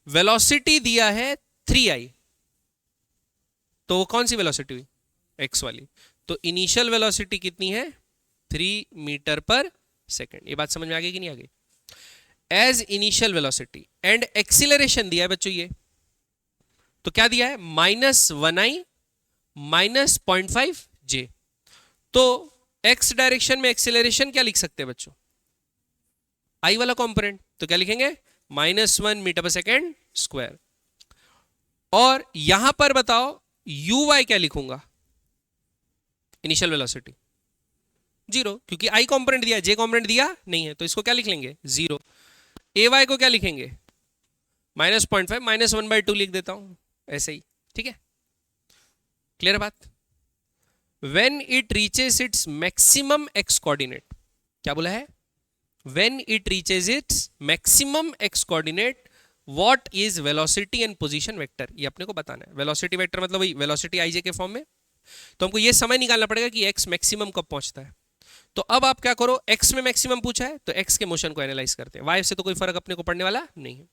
वेलोसिटी दिया है 3i, तो वो कौन सी वेलोसिटी हुई? x वाली। तो इनिशियल वेलोसिटी कितनी है? 3 मीटर पर सेकेंड। ये बात समझ में आ गई कि नहीं आ गई? As initial velocity and acceleration दिया है बच्चों ये, तो क्या दिया है? -1i minus 0.5 j। तो x डायरेक्शन में एक्सीलरेशन क्या लिख सकते हैं बच्चों? i वाला कंपोनेंट, तो क्या लिखेंगे? -1 मीटर पर सेकेंड स्क्वायर। और यहां पर बताओ uy क्या लिखूंगा? इनिशियल वेलोसिटी 0, क्योंकि i कंपोनेंट दिया, j कंपोनेंट दिया नहीं है, तो इसको क्या लिख लेंगे? 0। ay को क्या लिखेंगे? -0.5 -1/2 लिख देता हूं ऐसे ही। ठीक है, क्लियर बात? When it reaches its maximum x coordinate, क्या बोला है? When it reaches its maximum x coordinate, what is velocity and position vector? ये अपने को बताना है। velocity vector मतलब वही velocity ij के फॉर्म में। तो हमको ये समय निकालना पड़ेगा कि x मैक्सिमम कब पहुंचता है। तो अब आप क्या करो, x में मैक्सिमम पूछा है तो x के मोशन को एनालाइज करते हैं। y से तो कोई फर्क अपने को पड़ने वाला नहीं है।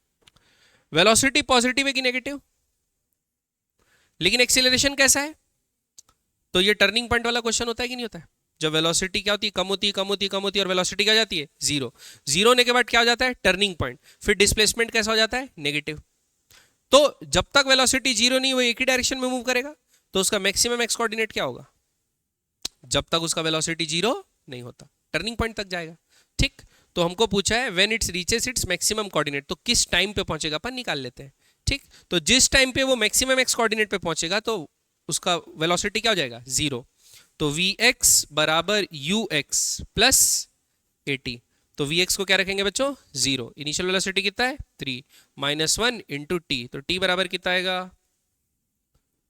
वेलोसिटी पॉजिटिव है कि नेगेटिव? लेकिन एक्सीलरेशन कैसा है? तो ये टर्निंग पॉइंट वाला क्वेश्चन होता है कि नहीं होता है? जब वेलोसिटी क्या होती है? कम होती है कम होती है कम होती है, और वेलोसिटी क्या जाती है? 0। 0 होने के बाद क्या हो जाता है? Turning point. फिर डिस्प्लेसमेंट कैसा हो जाता है? नेगेटिव। तो जब तक वेलोसिटी 0 नहीं, वो एक ही डायरेक्शन में मूव करेगा, तो उसका मैक्सिमम एक्स कोऑर्डिनेट क्या होगा? जब तक उसका वेलोसिटी 0 नहीं होता, टर्निंग पॉइंट तक जाएगा। ठीक, तो हमको पूछा है when it's reaches its maximum coordinate, तो किस टाइम पे पहुंचेगा अपन निकाल लेते हैं। ठीक, तो जिस टाइम पे वो मैक्सिमम एक्स कोऑर्डिनेट पे पहुंचेगा तो उसका वेलोसिटी क्या हो जाएगा? 0। तो vx बराबर ux प्लस 80। तो vx को क्या रखेंगे बच्चों? 0। इनिशियल वेलोसिटी कितना है? 3 -1 इंटू टी, तो t बराबर कितना आएगा?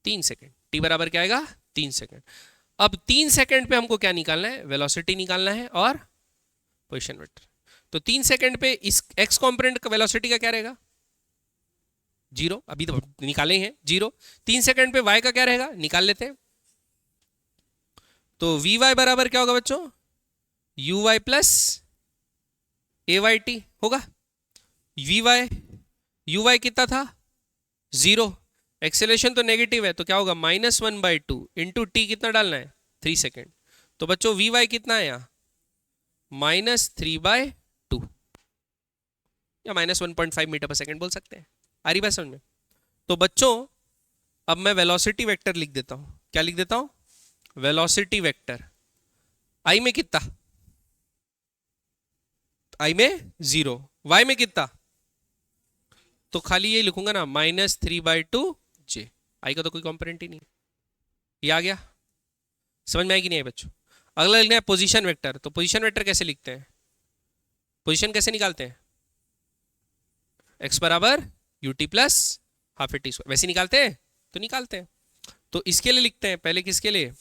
3 सेकेंड। t बराबर क्या आएगा? 3 सेकेंड। अब 3 सेकेंड पे हमको क्या निकालना है? वेलोसिटी निकालना है और पोजीशन वेक्टर। तो 3 सेकेंड पे इस x कॉम्पोनेंट का वेलोसिटी का क्या रहेगा? 0, अभी तो निकाले हैं 0। 3 सेकेंड पे y का क्या रहेगा? निकाल लेते हैं। तो vy बराबर क्या होगा बच्चों? uy प्लस ayt होगा। uy कितना था? 0। एक्सेलरेशन तो नेगेटिव है, तो क्या होगा? -1/2 इंटू टी कितना डालना है? 3 सेकेंड। तो बच्चों vy कितना है यहाँ? -3/2। या -1.5 मीटर पर सेकेंड बोल सकते हैं। आ रही बात समझ में? तो बच्चों अब मैं वेलोसिटी वेक्टर लिख देता हूं। क्या लिख देता हूं? Velocity vector. आई में कितना? आई में 0, वाई में कितना? तो खाली ये लिखूंगा ना -3/2 जे। आई का तो कोई कंपोनेंट ही नहीं। ये आ गया? समझ में आई कि नहीं आई बच्चों? अगला लिखना है पोजीशन वेक्टर। तो पोजीशन वेक्टर कैसे लिखते हैं? पोजीशन कैसे निकालते हैं? x बराबर ut plus half A T square. वैसे निकालते हैं? तो निकालते हैं। तो इसके लिए लिखते हैं पहले, किसके लिए?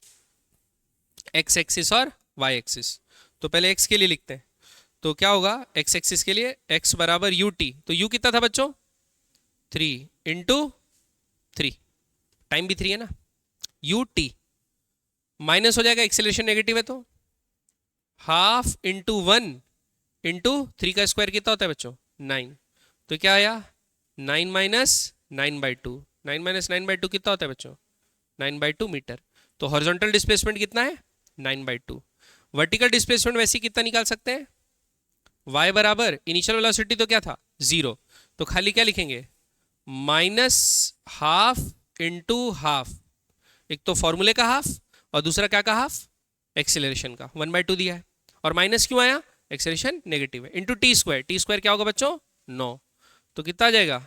x एक्सिस और y एक्सिस। तो पहले x के लिए लिखते हैं। तो क्या होगा x एक्सिस के लिए? x बराबर ut। तो u कितना था बच्चों? 3 इंटू 3, टाइम भी 3 है ना, ut माइनस हो जाएगा, एक्सेलरेशन नेगेटिव है तो हाफ इंटू 1 इंटू 3 का स्क्वायर कितना होता है बच्चों? 9। तो क्या आया? 9 माइनस 9/2। 9 माइनस 9/2 कितना होता है बच्चों? 9/2 मीटर। तो हॉरिजॉन्टल डिस्प्लेसमेंट कितना है? 9/2। वर्टिकल डिस्प्लेसमेंट वैसे कितना निकाल सकते हैं? y बराबर इनिशियल वेलोसिटी तो क्या था? 0। तो खाली क्या लिखेंगे? -½ इंटू हाफ। एक तो फॉर्मूले का हाफ और दूसरा क्या का हाफ? एक्सेलरेशन का। 1/2 दिया है। और माइनस क्यों आया? एक्सेलरेशन नेगेटिव है। Into T square. T square क्या होगा बच्चों? 9। तो कितना आ जाएगा?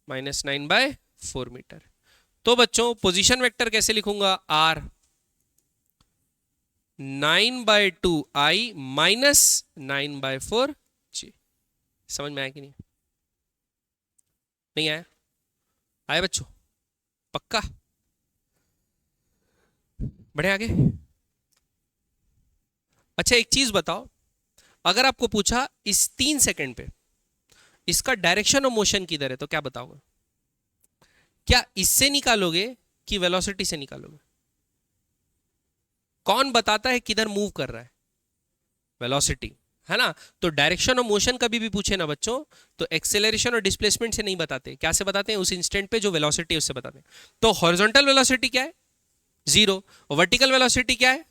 -9/4 मीटर। तो बच्चों पोजीशन वेक्टर कैसे लिखूंगा? r 9/2 i minus 9/4 j। समझ में आया कि नहीं? नहीं आया? आया बच्चों? पक्का? बढ़े आगे। अच्छा एक चीज बताओ, अगर आपको पूछा इस 3 सेकंड पे इसका डायरेक्शन ऑफ मोशन किधर है, तो क्या बताओगे? क्या इससे निकालोगे कि वेलोसिटी से निकालोगे? कौन बताता है किधर मूव कर रहा है? वेलोसिटी, है ना। तो डायरेक्शन ऑफ मोशन कभी भी पूछे ना बच्चों, तो एक्सेलरेशन और डिस्प्लेसमेंट से नहीं बताते। क्या से बताते हैं? उस इंस्टेंट पे जो वेलोसिटी है उससे बताते हैं। तो हॉरिजॉन्टल वेलोसिटी क्या है? 0। और वर्टिकल वेलोसिटी क्या है?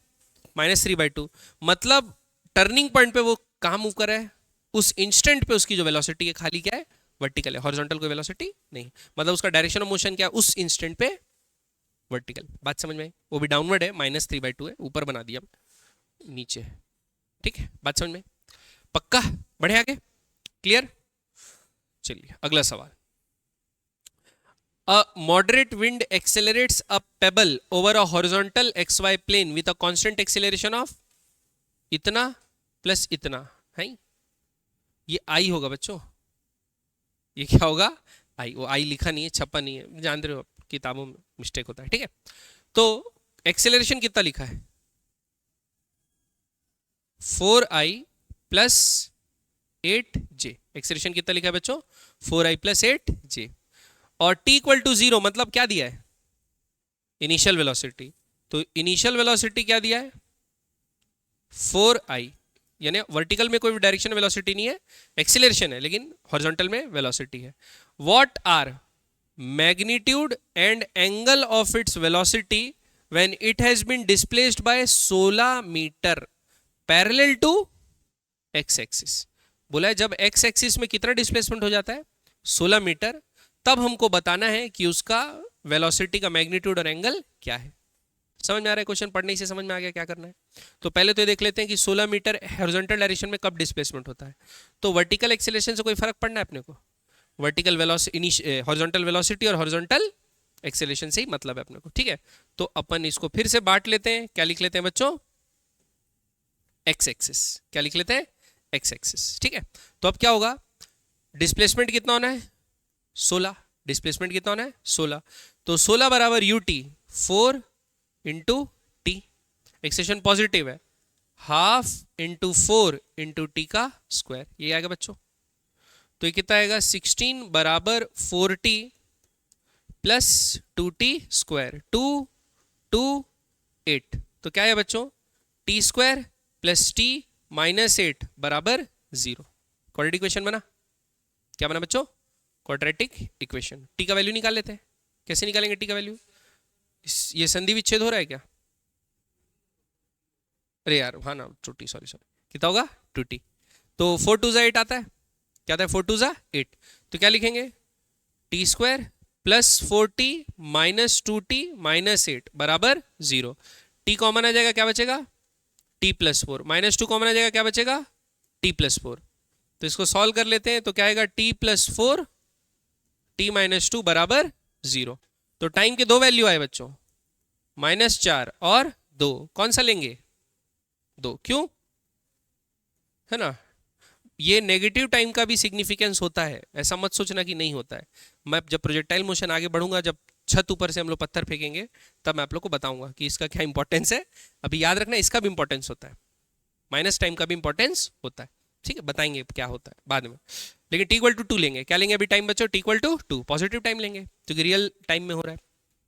-3/2। मतलब टर्निंग पॉइंट पे वो कहां मूव कर रहा है? उस इंस्टेंट पे उसकी जो वेलोसिटी है खाली क्या है? वर्टिकल है। हॉरिजॉन्टल कोई वेलोसिटी नहीं। मतलब उसका डायरेक्शन ऑफ मोशन क्या है? उस इंस्टेंट पे वर्टिकल। बात समझ में आई? वो भी डाउनवर्ड है, -3/2 है, ऊपर बना दिया नीचे। ठीक है, बात समझ में? पक्का? बढ़े आगे? क्लियर? चलिए अगला सवाल। A moderate wind accelerates a pebble over a horizontal xy plane with a constant acceleration of इतना प्लस इतना है। ये आई होगा बच्चों। ये क्या होगा? आई। वो आई लिखा नहीं है, छपा नहीं है, जान रहे हो किताबों में मिस्टेक होता है। ठीक है, तो एक्सेलरेशन कितना लिखा है? 4i plus 8j। एक्सेलरेशन कितना लिखा है बच्चों? 4i plus 8j। और t इक्वल टू 0 मतलब क्या दिया है? Initial velocity. तो इनिशियल वेलोसिटी क्या दिया है? 4i। यानी वर्टिकल में कोई भी डायरेक्शन वेलोसिटी नहीं है, एक्सीलरेशन है, लेकिन हॉरिजॉन्टल में वेलोसिटी है। What are magnitude and angle of its velocity when it has been displaced by 16 metre parallel to x axis. बोला है जब एक्स एक्सिस में कितना डिस्प्लेसमेंट हो जाता है? 16 मीटर। तब हमको बताना है कि उसका वेलोसिटी का मैग्नीट्यूड और एंगल क्या है। समझ में आ रहा है? क्वेश्चन पढ़ने से समझ में आ गया क्या करना है। तो पहले तो ये देख लेते हैं कि 16 मीटर हॉरिजॉन्टल डायरेक्शन में कब डिस्प्लेसमेंट होता है। तो वर्टिकल एक्सेलरेशन से कोई फर्क पड़ना है अपने को? वर्टिकल वेलोसिटी, हॉरिजॉन्टल वेलोसिटी और हॉरिजॉन्टल एक्सेलरेशन से ही मतलब है अपने को। ठीक है, तो अपन इसको फिर से बांट लेते हैं। क्या लिख लेते हैं बच्चों? X axis. क्या लिख लेते हैं? X axis. ठीक है, तो अब क्या होगा? डिस्प्लेसमेंट कितना होना है? 16। डिस्प्लेसमेंट कितना होना है? 16। तो 16 बराबर ut 4 into t. Acceleration positive है, हाफ इंटू 4 इंटू टी का स्क्वायर। ये आएगा बच्चों। तो ये कितना आएगा? 16 बराबर 4t प्लस 2t स्क्वायर। 2 2 8। तो क्या है बच्चों? T square plus T minus 8 बराबर 0। क्वाड्रेटिक इक्वेशन बना। क्या बना बच्चों? Quadratic equation. टी का वैल्यू निकाल लेते हैं। कैसे निकालेंगे टी का वैल्यू? ये संधि विच्छेद हो रहा है क्या? अरे यार हाँ ना, 2t, सॉरी। कितना होगा? 2t। तो 4 2 8 आता है, क्या था 4 2 8, तो क्या लिखेंगे T square plus 4t minus 2t minus 8 बराबर 0। टी कॉमन आ जाएगा, क्या बचेगा t प्लस 4, माइनस 2 कॉमन आ जाएगा, क्या बचेगा t प्लस 4। तो इसको सॉल्व कर लेते हैं, तो क्या आएगा t प्लस 4 t माइनस 2 बराबर 0। तो टाइम के दो वैल्यू आए बच्चों, -4 और 2, कौन सा लेंगे 2, क्यों, है ना। ये नेगेटिव टाइम का भी सिग्निफिकेंस होता है, ऐसा मत सोचना कि नहीं होता है। मैं जब प्रोजेक्टाइल मोशन आगे बढ़ूंगा, जब छत ऊपर से हम लोग पत्थर फेंकेंगे, तब मैं आप लोग को बताऊंगा कि इसका क्या इंपॉर्टेंस है। अभी याद रखना इसका भी इंपॉर्टेंस होता है, माइनस टाइम का भी इंपॉर्टेंस होता है, ठीक है, बताएंगे क्या होता है बाद में। लेकिन टी इक्वल टू 2 लेंगे, क्या लेंगे अभी टाइम बच्चों, t equal to 2 positive time लेंगे, क्योंकि रियल टाइम में हो रहा है।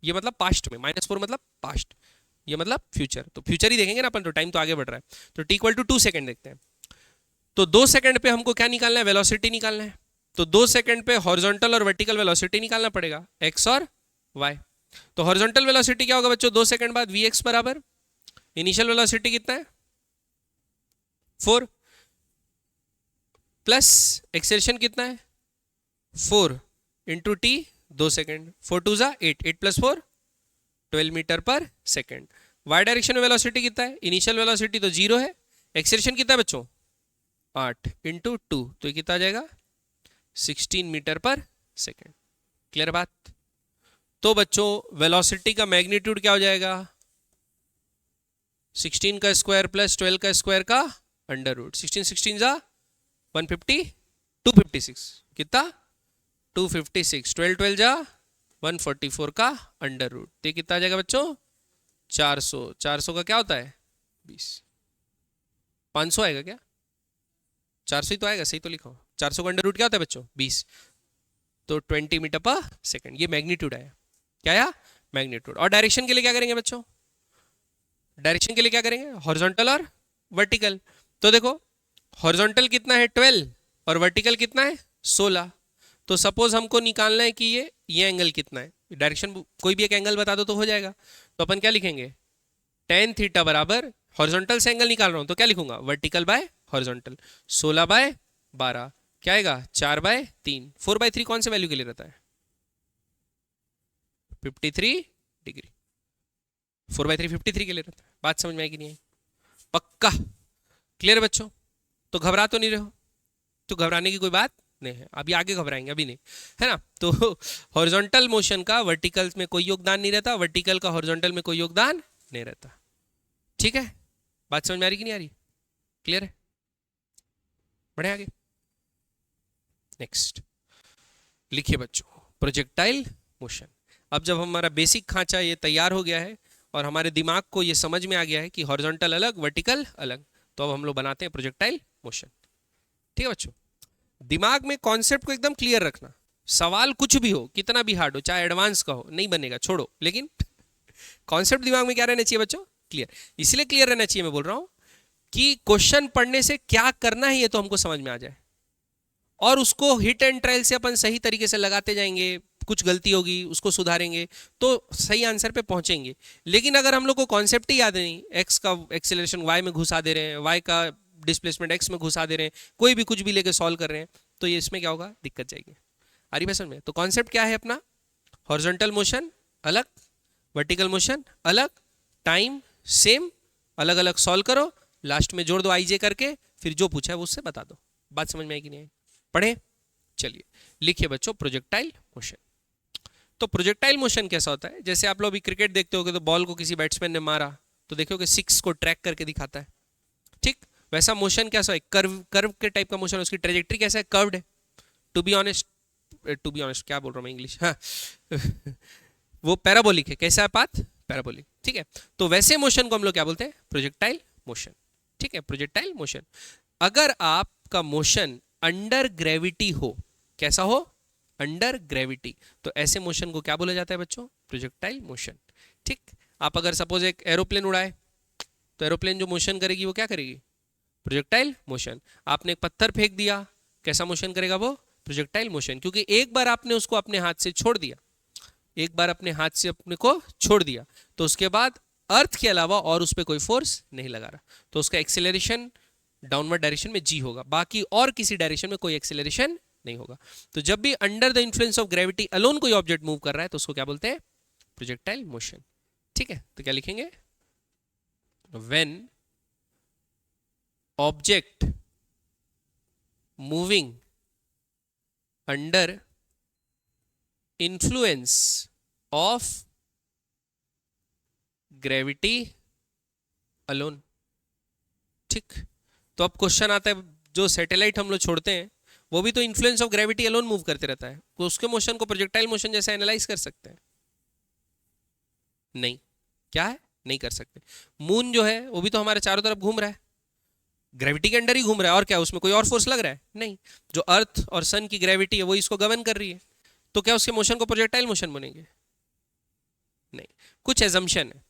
ये मतलब पास्ट में, -4 मतलब पास्ट, ये मतलब फ्यूचर, तो फ्यूचर ही देखेंगे ना अपन, तो टाइम तो आगे बढ़ रहा है। तो टी इक्वल टू 2 सेकेंड देखते हैं। तो 2 सेकंड पे हमको क्या निकालना है, वेलोसिटी निकालना है। तो 2 सेकंड पे हॉरिजॉन्टल और वर्टिकल वेलोसिटी निकालना पड़ेगा, एक्स और वाई। तो हॉरिजॉन्टल वेलोसिटी क्या होगा बच्चों 2 सेकंड बाद, वी एक्स बराबर इनिशियल वेलोसिटी कितना है 4 प्लस एक्सेलरेशन कितना है 4 into t 2 second, 4 2 8, 8 plus 4 12 metre per second. Y direction में वेलोसिटी कितना है, इनिशियल वेलोसिटी तो 0 है, एक्सेलरेशन कितना है बच्चों 8 इंटू 2, तो ये कितना आ जाएगा 16 मीटर पर सेकेंड। क्लियर बात। तो बच्चों वेलोसिटी का मैग्नीट्यूड क्या हो जाएगा 16 का स्क्वायर प्लस 12 का स्क्वायर का अंडर रूट, 16 16 जा 150 256, कितना 256, 12 12 जा 144 का अंडर रूट, तो कितना आ जाएगा बच्चों 400, 400 का क्या होता है 20, 500 आएगा क्या 400 ही तो आएगा, सही तो लिखा हो, 400 का अंडर रूट क्या होता है बच्चों 20, तो 20 मीटर पर सेकंड। ये मैग्नीट्यूड आया, क्या आया मैग्नीट्यूड। और डायरेक्शन के लिए क्या करेंगे बच्चों, डायरेक्शन के लिए क्या करेंगे हॉरिजॉन्टल और वर्टिकल। तो देखो हॉरिजॉन्टल कितना है 12 और वर्टिकल कितना है 16। तो सपोज हमको निकालना है कि ये एंगल कितना है, डायरेक्शन कोई भी एक एंगल बता दो तो हो जाएगा। तो अपन क्या लिखेंगे tan थीटा बराबर, हॉरिजॉन्टल से एंगल निकाल रहा हूं तो क्या लिखूंगा वर्टिकल बाय हॉरिजॉन्टल, 16 बाय 12 क्या आएगा 4 बाय 3, 4 बाय 3 कौन से वैल्यू के लिए रहता है 53 डिग्री, 4 बाय 3 53 के लिए रहता है। बात समझ में आएगी नहीं आई, पक्का क्लियर बच्चों। तो घबरा तो नहीं रहे हो, तो घबराने की कोई बात नहीं है, अभी आगे घबराएंगे अभी नहीं, है ना। तो हॉरिजॉन्टल मोशन का वर्टिकल में कोई योगदान नहीं रहता, वर्टिकल का हॉरिजॉन्टल में कोई योगदान नहीं रहता, ठीक है। बात समझ में आ रही कि नहीं आ रही, क्लियर है, बढ़े आगे। नेक्स्ट लिखिए बच्चों प्रोजेक्टाइल मोशन। अब जब हमारा बेसिक खांचा ये तैयार हो गया है और हमारे दिमाग को ये समझ में आ गया है कि हॉरिजॉन्टल अलग वर्टिकल अलग, तो अब हम लोग बनाते हैं प्रोजेक्टाइल मोशन, ठीक है बच्चों। दिमाग में कॉन्सेप्ट को एकदम क्लियर रखना, सवाल कुछ भी हो कितना भी हार्ड हो चाहे एडवांस का हो नहीं बनेगा छोड़ो, लेकिन कॉन्सेप्ट दिमाग में क्या रहना चाहिए बच्चों क्लियर। इसलिए क्लियर रहना चाहिए मैं बोल रहा हूं कि क्वेश्चन पढ़ने से क्या करना है ये तो हमको समझ में आ जाए, और उसको हिट एंड ट्रायल से अपन सही तरीके से लगाते जाएंगे, कुछ गलती होगी उसको सुधारेंगे तो सही आंसर पे पहुंचेंगे। लेकिन अगर हम लोग को कॉन्सेप्ट ही याद नहीं, एक्स का एक्सेलरेशन वाई में घुसा दे रहे हैं, वाई का डिस्प्लेसमेंट एक्स में घुसा दे रहे हैं, कोई भी कुछ भी लेके सॉल्व कर रहे हैं, तो ये इसमें क्या होगा दिक्कत जाएगी। आ रही समझ में। तो कॉन्सेप्ट क्या है अपना, हॉरिजॉन्टल मोशन अलग, वर्टिकल मोशन अलग, टाइम सेम, अलग अलग सॉल्व करो, लास्ट में जोड़ दो आई जे करके, फिर जो पूछा है वो उससे बता दो। बात समझ में आएगी नहीं आई, पढ़े चलिए लिखिए बच्चों प्रोजेक्टाइल मोशन। तो प्रोजेक्टाइल मोशन कैसा होता है, जैसे आप लोग अभी क्रिकेट देखते होगे तो बॉल को किसी बैट्समैन ने मारा तो देखोगे 6 को ट्रैक करके दिखाता है, ठीक वैसा मोशन कैसा है, कर्व के टाइप का मोशन, उसकी ट्रेजेक्ट्री कैसा है कर्व्ड है। टू बी ऑनेस्ट क्या बोल रहा हूँ मैं इंग्लिश, हाँ वो पैराबोलिक है, कैसा है पाथ पैराबोलिक, ठीक है। तो वैसे मोशन को हम लोग क्या बोलते हैं प्रोजेक्टाइल मोशन, ठीक है प्रोजेक्टाइल मोशन। अगर आपका मोशन अंडर ग्रेविटी हो, कैसा हो अंडर ग्रेविटी, तो ऐसे मोशन को क्या बोला जाता है बच्चों प्रोजेक्टाइल मोशन, ठीक। आप अगर सपोज एक एरोप्लेन उड़ाए तो एरोप्लेन जो मोशन करेगी वो क्या करेगी प्रोजेक्टाइल मोशन। आपने एक पत्थर फेंक दिया, कैसा मोशन करेगा वो प्रोजेक्टाइल मोशन, क्योंकि एक बार आपने उसको अपने हाथ से छोड़ दिया, एक बार अपने हाथ से अपने को छोड़ दिया तो उसके बाद अर्थ के अलावा और उस पर कोई फोर्स नहीं लगा रहा, तो उसका एक्सेलरेशन डाउनवर्ड डायरेक्शन में g होगा, बाकी और किसी डायरेक्शन में कोई एक्सेलरेशन नहीं होगा। तो जब भी under the influence of gravity alone कोई ऑब्जेक्ट मूव कर रहा है तो उसको क्या बोलते हैं? Projectile motion. ठीक है, तो क्या लिखेंगे? When object moving under influence of gravity alone. ठीक, तो अब क्वेश्चन आता है, जो सैटेलाइट हम लोग छोड़ते हैं वो भी तो influence of gravity alone move करते रहता है, तो उसके मोशन को प्रोजेक्टाइल मोशन जैसे एनालाइज कर सकते हैं? नहीं। क्या है? नहीं कर सकते। मून जो है वो भी तो हमारे चारों तरफ घूम रहा है, ग्रेविटी के अंडर ही घूम रहा है, और क्या उसमें कोई और फोर्स लग रहा है? नहीं। जो अर्थ और सन की ग्रेविटी है वो इसको गवर्न कर रही है, तो क्या उसके मोशन को प्रोजेक्टाइल मोशन बनेंगे? नहीं। कुछ एजम्पशन है,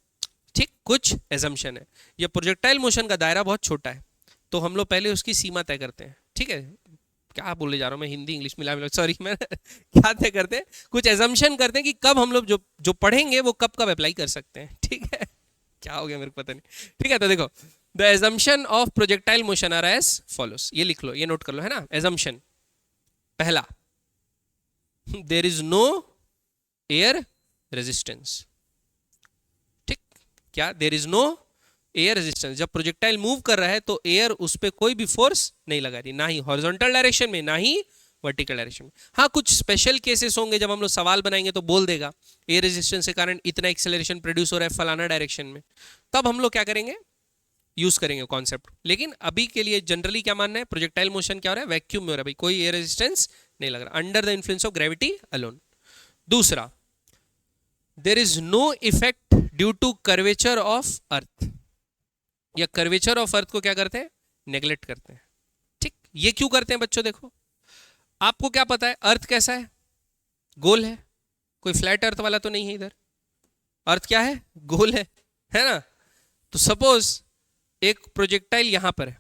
ठीक, कुछ एजम्पशन है। ये प्रोजेक्टाइल मोशन का दायरा बहुत छोटा है, तो हम लोग पहले उसकी सीमा तय करते हैं। ठीक है, क्या बोलने जा रहा हूँ मैं, हिंदी इंग्लिश मिला मिला, सॉरी मैं क्या तय करते हैं? कुछ एजम्पशन करते हैं कि कब हम लोग जो जो पढ़ेंगे वो कब कब अप्लाई कर सकते हैं। ठीक है, क्या हो गया मेरे को पता नहीं। ठीक है, तो देखो, the assumption of projectile motion are as follows. ये लिख लो, ये नोट कर लो, है ना। एजम्पशन पहला, there is no air resistance. ठीक, क्या? There is no air resistance. जब प्रोजेक्टाइल मूव कर रहा है तो एयर उस पर कोई भी फोर्स नहीं लगा रही, ना ही हॉरिजॉन्टल डायरेक्शन में ना ही वर्टिकल डायरेक्शन में। हाँ, कुछ स्पेशल केसेस होंगे, जब हम लोग सवाल बनाएंगे तो बोल देगा एयर रेजिस्टेंस के कारण इतना एक्सेलरेशन प्रोड्यूस हो रहा है फलाना डायरेक्शन में, तब हम लोग क्या करेंगे? यूज करेंगे कॉन्सेप्ट। लेकिन अभी के लिए जनरली क्या मानना है? प्रोजेक्टाइल मोशन क्या हो रहा है? वैक्यूम में हो रहा है भाई, कोई एयर रेजिस्टेंस नहीं लग रहा, under the influence of gravity alone. दूसरा, there is no effect due to curvature of earth. या कर्वेचर ऑफ अर्थ को क्या करते हैं? नेग्लेक्ट करते हैं। ठीक, ये क्यों करते हैं बच्चों? देखो, आपको क्या पता है अर्थ कैसा है? गोल है, कोई फ्लैट अर्थ वाला तो नहीं है इधर। अर्थ क्या है? गोल है ना। तो सपोज एक प्रोजेक्टाइल यहां पर है,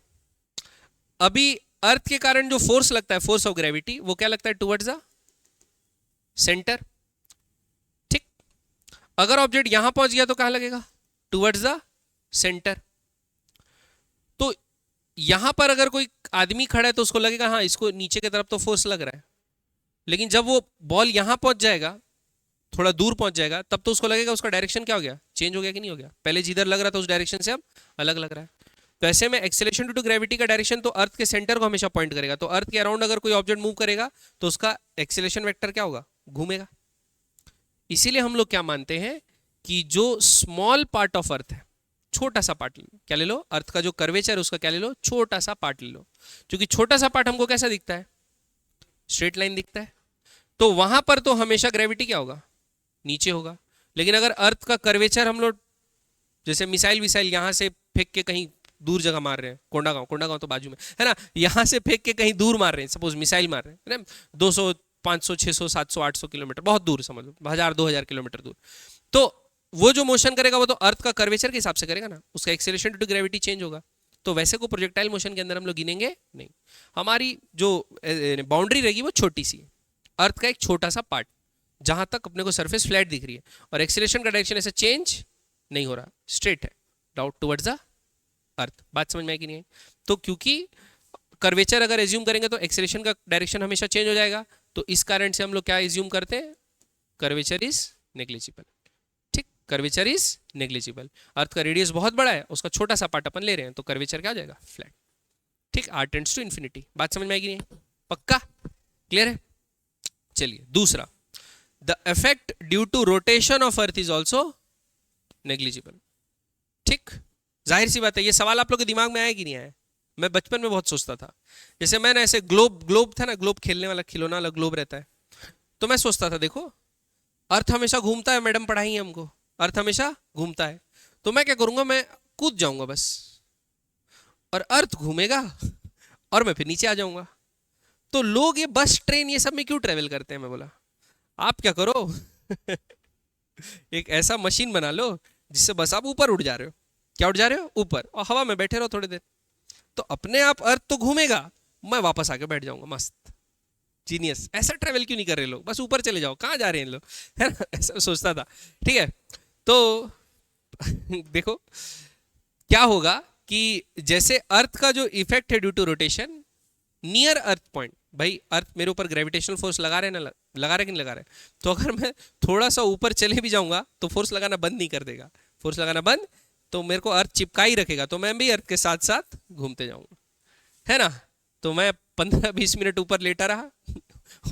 अभी अर्थ के कारण जो फोर्स लगता है, फोर्स ऑफ ग्रेविटी, वो क्या लगता है? Towards the centre. ठीक, अगर ऑब्जेक्ट यहां पहुंच गया तो कहां लगेगा? Towards the centre. तो यहां पर अगर कोई आदमी खड़ा है तो उसको लगेगा हाँ इसको नीचे की तरफ तो फोर्स लग रहा है, लेकिन जब वो बॉल यहां पहुंच जाएगा, थोड़ा दूर पहुंच जाएगा, तब तो उसको लगेगा उसका डायरेक्शन क्या हो गया? चेंज हो गया कि नहीं हो गया? पहले जिधर लग रहा था उस डायरेक्शन से अब अलग लग रहा है। तो ऐसे में एक्सेलरेशन ड्यू टू ग्रेविटी का डायरेक्शन तो अर्थ के सेंटर को हमेशा पॉइंट करेगा, तो अर्थ के अराउंड अगर कोई ऑब्जेक्ट मूव करेगा तो उसका एक्सेलरेशन वेक्टर क्या होगा? घूमेगा। इसीलिए हम लोग क्या मानते हैं कि जो स्मॉल पार्ट ऑफ अर्थ है, छोटा सा पार्ट ले लो, क्या ले लो? अर्थ का जो कर्वेचर है उसका क्या ले लो? छोटा सा पार्ट ले लो। क्योंकि छोटा सा पार्ट हमको कैसा दिखता है? स्ट्रेट लाइन दिखता है, तो वहां पर तो हमेशा ग्रेविटी क्या होगा? नीचे होगा। लेकिन अगर अर्थ का कर्वेचर हम लोग जैसे मिसाइल विसाइल यहां से फेंक के कहीं दूर जगह मार रहे हैं, कोंडागांव तो बाजू में है ना, यहां से फेंक के कहीं दूर मार रहे हैं, सपोज मिसाइल मार रहे हैं 200 500 600 700 800 किलोमीटर, बहुत दूर, समझ लो 1000 2000 किलोमीटर दूर, तो वो जो मोशन करेगा वो तो अर्थ का कर्वेचर के हिसाब से करेगा ना, उसका acceleration due to gravity change होगा। तो वैसे को प्रोजेक्टाइल मोशन के अंदर हम लोग गिनेंगे नहीं। हमारी जो बाउंड्री रहेगी वो छोटी सी, अर्थ का एक छोटा सा पार्ट जहां तक अपने को सरफेस फ्लैट दिख रही है, और एक्सेलरेशन का डायरेक्शन ऐसे चेंज नहीं हो रहा, स्ट्रेट है डाउट टुवर्ड्स द अर्थ। बात समझ में आई कि नहीं आई? तो क्योंकि कर्वेचर अगर एज्यूम करेंगे तो एक्सेलरेशन का डायरेक्शन हमेशा चेंज हो जाएगा, तो इस कारण से हम लोग क्या एज्यूम करते हैं? Curvature is negligible. ठीक, कर्वेचर इज नेग्लिजिबल। अर्थ का रेडियस बहुत बड़ा है, उसका छोटा सा पार्ट अपन ले रहे हैं, तो कर्वेचर क्या हो जाएगा? फ्लैट। ठीक, आर टेंड्स टू इन्फिनिटी। बात समझ में आएगी नहीं? पक्का क्लियर है? चलिए दूसरा, the effect due to rotation of earth is also negligible. ठीक, जाहिर सी बात है, ये सवाल आप लोग के दिमाग में आया कि नहीं आया? मैं बचपन में बहुत सोचता था, जैसे मैंने ऐसे ग्लोब था ना, ग्लोब खेलने वाला खिलौना वाला ग्लोब रहता है, तो मैं सोचता था देखो अर्थ हमेशा घूमता है, मैडम पढ़ाई है हमको, अर्थ हमेशा घूमता है, तो मैं क्या करूंगा? मैं कूद जाऊंगा बस, और अर्थ घूमेगा और मैं फिर नीचे आ जाऊंगा। तो लोग ये बस ट्रेन ये सब में क्यों ट्रेवल करते हैं? मैं बोला आप क्या करो एक ऐसा मशीन बना लो जिससे बस आप ऊपर उड़ जा रहे हो। क्या उड़ जा रहे हो? ऊपर, और हवा में बैठे रहो थोड़ी देर, तो अपने आप अर्थ तो घूमेगा, मैं वापस आके बैठ जाऊंगा मस्त। जीनियस। ऐसा ट्रेवल क्यों नहीं कर रहे लोग? बस ऊपर चले जाओ, कहाँ जा रहे हैं लोग, है ना? ऐसा सोचता था। ठीक है, तो देखो क्या होगा कि जैसे अर्थ का जो इफेक्ट है due to rotation near earth point, भाई अर्थ मेरे ऊपर ग्रेविटेशनल फोर्स लगा रहे ना, लगा रहे कि नहीं लगा रहे, तो अगर मैं थोड़ा सा ऊपर चले भी जाऊंगा तो फोर्स लगाना बंद नहीं कर देगा, फोर्स लगाना बंद, तो मेरे को अर्थ चिपका ही रखेगा, तो मैं भी अर्थ के साथ साथ घूमते जाऊंगा, है ना। तो मैं 15-20 मिनट ऊपर लेटा रहा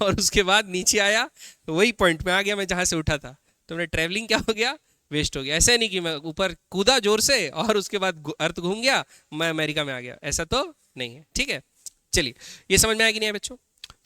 और उसके बाद नीचे आया, वही पॉइंट में आ गया मैं जहां से उठा था, तो मेरा ट्रैवलिंग क्या हो गया, वेस्ट हो गया। ऐसा नहीं कि मैं ऊपर कूदा जोर से और उसके बाद अर्थ घूम गया, मैं अमेरिका में आ गया, ऐसा तो नहीं है, ठीक है। चलिए ये समझ में आया कि नहीं बच्चों।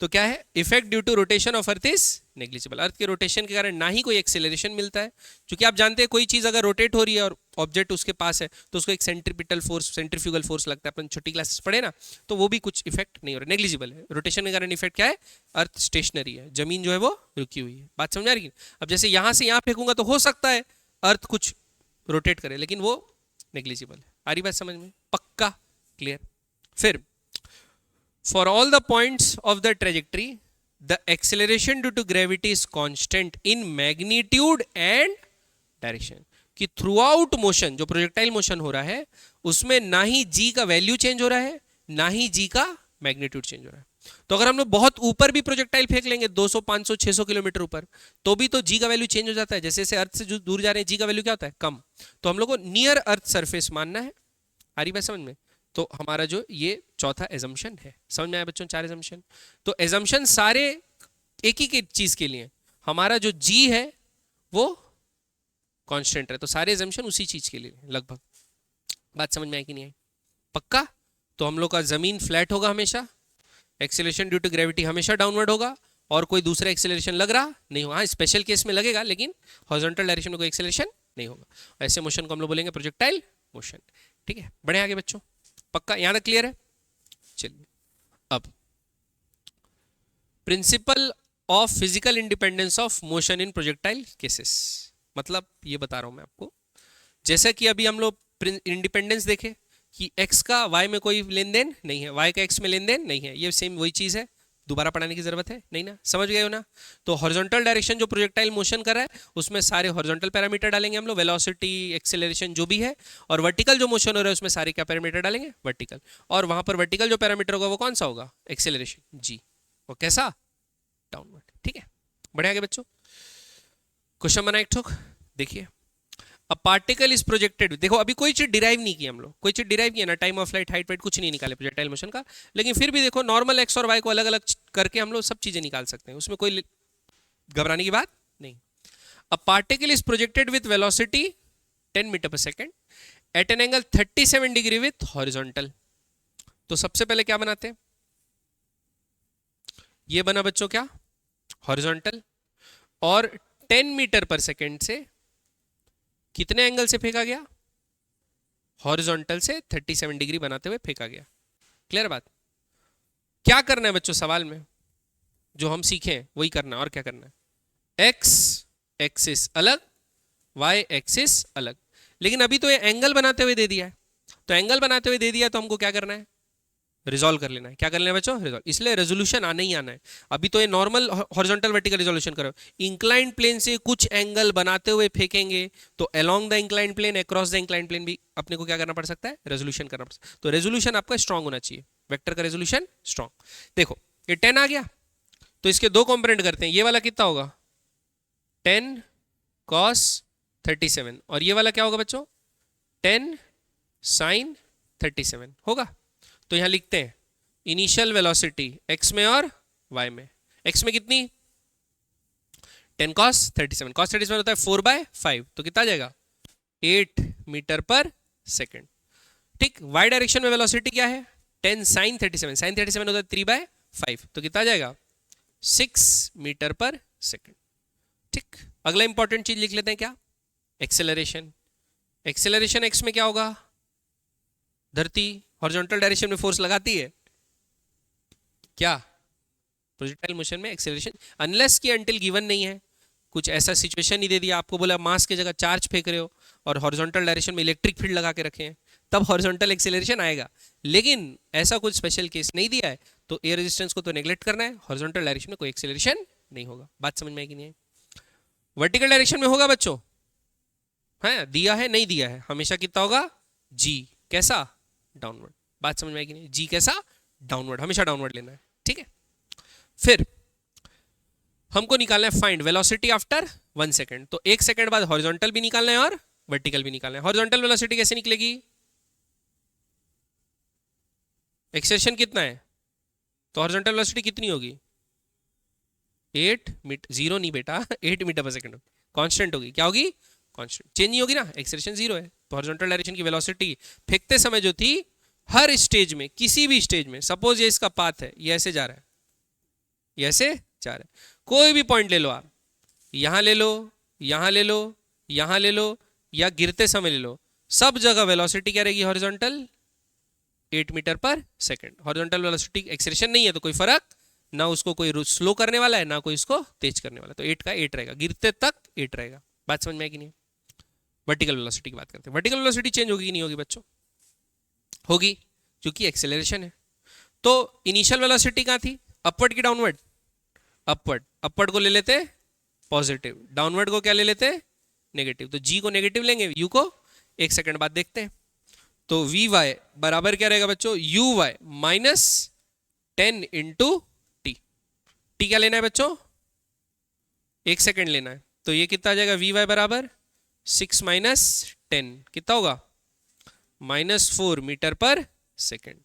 तो क्या है, effect due to rotation of earth is negligible. Earth के रोटेशन के कारण ना ही कोई एक्सेलरेशन मिलता है, क्योंकि आप जानते हैं कोई चीज अगर रोटेट हो रही है और ऑब्जेक्ट उसके पास है तो उसको एक सेंट्रीपिटल फोर्स, सेंट्रीफ्यूगल फोर्स लगता है, अपन छोटी क्लासेस पढ़े ना, तो वो भी कुछ इफेक्ट नहीं हो रहा, नेग्लिजिबल है। रोटेशन के कारण इफेक्ट क्या है, अर्थ स्टेशनरी है, जमीन जो है वो रुकी हुई है। बात समझ आ रही है। अब जैसे यहां से यहां फेंकूंगा तो हो सकता है अर्थ कुछ रोटेट करे, लेकिन वो नेग्लिजिबल है। आ रही बात समझ में, पक्का क्लियर। फिर for all the points of the trajectory the acceleration due to gravity is constant in magnitude and direction, कि थ्रू आउट मोशन, जो प्रोजेक्टाइल मोशन हो रहा है उसमें ना ही जी का वैल्यू चेंज हो रहा है ना ही जी का मैग्नीट्यूड चेंज हो रहा है। तो अगर हम लोग बहुत ऊपर भी प्रोजेक्टाइल फेंक लेंगे 200 500 600 किलोमीटर ऊपर, तो भी तो जी का वैल्यू चेंज हो जाता है। जैसे जैसे अर्थ से जो दूर जा रहे हैं जी का वैल्यू क्या होता है, कम। तो हम लोग को नियर अर्थ सरफेस मानना है। आ रही बात समझ में। तो हमारा जो ये चौथा एजम्पशन है, समझ में आया बच्चों, 4 एजम्पशन। तो एजम्पशन सारे एक ही चीज के लिए, हमारा जो जी है वो कांस्टेंट है, तो सारे एजम्पशन उसी चीज के लिए लगभग। बात समझ में आई कि नहीं आई, पक्का। तो हम लोग का जमीन फ्लैट होगा हमेशा, एक्सेलरेशन ड्यू टू ग्रेविटी हमेशा डाउनवर्ड होगा, और कोई दूसरा एक्सेलरेशन लग रहा नहीं होगा। हाँ स्पेशल केस में लगेगा, लेकिन हॉरिजॉन्टल डायरेक्शन में कोई एक्सेलरेशन नहीं होगा। ऐसे मोशन को हम लोग बोलेंगे प्रोजेक्टाइल मोशन। ठीक है, बढ़े आगे बच्चों, पक्का यहाँ तक क्लियर है। चलिए अब principle of physical independence of motion in projectile cases, मतलब ये बता रहा हूं मैं आपको। जैसा कि अभी हम लोग इंडिपेंडेंस देखे कि x का y में कोई लेन देन नहीं है, y का x में लेन देन नहीं है, ये सेम वही चीज है, दोबारा पढ़ाने की जरूरत है नहीं ना, समझ गए हो ना। तो हॉरिजॉन्टल डायरेक्शन जो प्रोजेक्टाइल मोशन कर रहा है उसमें सारे हॉरिजॉन्टल पैरामीटर डालेंगे हम लोग, वेलोसिटी, एक्सेलरेशन जो भी है, और वर्टिकल जो मोशन हो रहा है उसमें सारे क्या पैरामीटर डालेंगे, वर्टिकल। और वहां पर वर्टिकल जो पैरामीटर होगा वो कौन सा होगा, एक्सेलरेशन जी, वो कैसा, डाउनवर्ड। ठीक है, बढ़े आगे बच्चों। क्वेश्चन बना एक ठोक, देखिए। अ पार्टिकल इज प्रोजेक्टेड, देखो अभी कोई चीज डिराइव नहीं की हम लोग, कोई चीज डिराइव किया ना, time of flight, height, weight कुछ नहीं निकाले प्रोजेक्टाइल मोशन का, लेकिन फिर भी देखो नॉर्मल एक्स और वाई को अलग अलग करके हम लोग सब चीजें निकाल सकते हैं, उसमें कोई घबराने की बात नहीं। A particle is projected with velocity 10 metre per second at an angle 37 degree with horizontal. तो सबसे पहले क्या बनाते हैं, ये बना बच्चों क्या, हॉरिजॉन्टल, और 10 मीटर पर सेकेंड से कितने एंगल से फेंका गया, हॉरिजॉन्टल से 37 डिग्री बनाते हुए फेंका गया। क्लियर बात। क्या करना है बच्चों सवाल में, जो हम सीखे वही करना है, और क्या करना है, एक्स एक्सिस अलग, वाई एक्सिस अलग। लेकिन अभी तो ये एंगल बनाते हुए दे दिया है, तो एंगल बनाते हुए दे दिया तो हमको क्या करना है, रिजॉल्व कर लेना है। क्या कर लेना है बच्चों, रिजॉल्व। इसलिए रेजोल्यूशन आना ही आना है। अभी तो ये नॉर्मल हॉरिजॉन्टल वर्टिकल रिजोल्यूशन करो, इंक्लाइंड प्लेन से कुछ एंगल बनाते हुए फेंकेंगे तो along the inclined plane, across the inclined plane भी अपने को क्या करना पड़ सकता है, रेजोल्यूशन करना पड़ सकता है। तो रेजोल्यूशन आपका स्ट्रांग होना चाहिए, वेक्टर का रेजोल्यूशन स्ट्रांग। देखो ये 10 आ गया, तो इसके दो कॉम्पोनेंट करते हैं, ये वाला कितना होगा 10 cos 37, और ये वाला क्या होगा बच्चों 10 sin 37 होगा। तो यहां लिखते हैं इनिशियल वेलोसिटी x में और y में, x में कितनी 10 cos 37, cos 37 होता है 4/5, तो कितना आ जाएगा 8 मीटर पर सेकेंड। ठीक, y डायरेक्शन में वेलोसिटी क्या है 10 sin 37, sin 37 होता है 3/5, तो कितना आ जाएगा 6 मीटर पर सेकेंड। ठीक, अगला इंपॉर्टेंट चीज लिख लेते हैं क्या, एक्सेलरेशन। एक्सेलरेशन x में क्या होगा, धरती हॉरिजॉन्टल डायरेक्शन में फोर्स लगाती है क्या, प्रोजेक्टाइल मोशन में एक्सेलरेशन, अनलेस कि अंटिल गिवन नहीं है, कुछ ऐसा सिचुएशन ही दे दिया आपको, बोला मास की जगह चार्ज फेंक रहे हो और हॉरिजॉन्टल डायरेक्शन में इलेक्ट्रिक फील्ड लगा के रखे हैं, तब हॉरिजॉन्टल एक्सेलरेशन आएगा। लेकिन ऐसा कुछ स्पेशल केस नहीं दिया है, तो एयर रेजिस्टेंस को तो नेग्लेक्ट करना है, हॉरिजॉन्टल डायरेक्शन में कोई एक्सेलरेशन नहीं होगा। बात समझ में आई कि नहीं है। वर्टिकल डायरेक्शन में होगा बच्चों, है दिया है नहीं दिया है, हमेशा कितना होगा जी, कैसा डाउनवर्ड। बात समझ में आएगी नहीं? जी कैसा? डाउनवर्ड, हमेशा डाउनवर्ड लेना है, ठीक है। फिर हमको निकालना है फाइंड वेलोसिटी आफ्टर 1 सेकेंड। तो 1 सेकेंड बाद हॉरिजॉन्टल भी निकालना है और वर्टिकल भी निकालना है। हॉरिजॉन्टल वेलोसिटी कैसे निकलेगी? एक्सेलरेशन कितना है तो हॉरिजॉन्टल वेलोसिटी कितनी होगी? 8 मीटर, जीरो नहीं बेटा 8 मीटर पर सेकंड होगी, कांस्टेंट होगी। क्या होगी? कांस्टेंट, चेंज नहीं होगी ना, एक्सेलरेशन जीरो है। तो हॉरिजॉन्टल डायरेक्शन की वेलोसिटी फेंकते समय जो थी, हर स्टेज में, किसी भी स्टेज में, सपोज ये इसका पाथ है, ये ऐसे जा रहा है, ये ऐसे जा रहा है, कोई भी पॉइंट ले लो आप, यहां ले लो, यहां ले लो, यहां ले लो, या गिरते समय ले लो, सब जगह वेलोसिटी क्या रहेगी? Horizontal 8 metre per second. Horizontal velocity acceleration नहीं है तो कोई फर्क ना, उसको कोई स्लो करने वाला है ना कोई इसको तेज करने वाला है, तो 8 का 8 रहेगा, गिरते तक 8 रहेगा। बात समझ में आएगी नहीं? वर्टिकल वेलोसिटी की बात करते हैं। वर्टिकल वेलोसिटी चेंज होगी कि नहीं होगी बच्चों? होगी, क्योंकि एक्सेलरेशन है। तो इनिशियल वेलोसिटी कहां थी? अपवर्ड की डाउनवर्ड? अपवर्ड। अपवर्ड को ले लेते पॉजिटिव, डाउनवर्ड को क्या ले लेते? नेगेटिव। तो जी को नेगेटिव लेंगे, यू को 1 सेकंड बाद देखते हैं। तो वी वाई बराबर क्या रहेगा बच्चों? U y minus 10 into t. T क्या लेना है बच्चों? 1 सेकंड लेना है। तो ये कितना आ जाएगा? वी वाई बराबर 6 माइनस 10 कितना होगा? -4 मीटर पर सेकंड।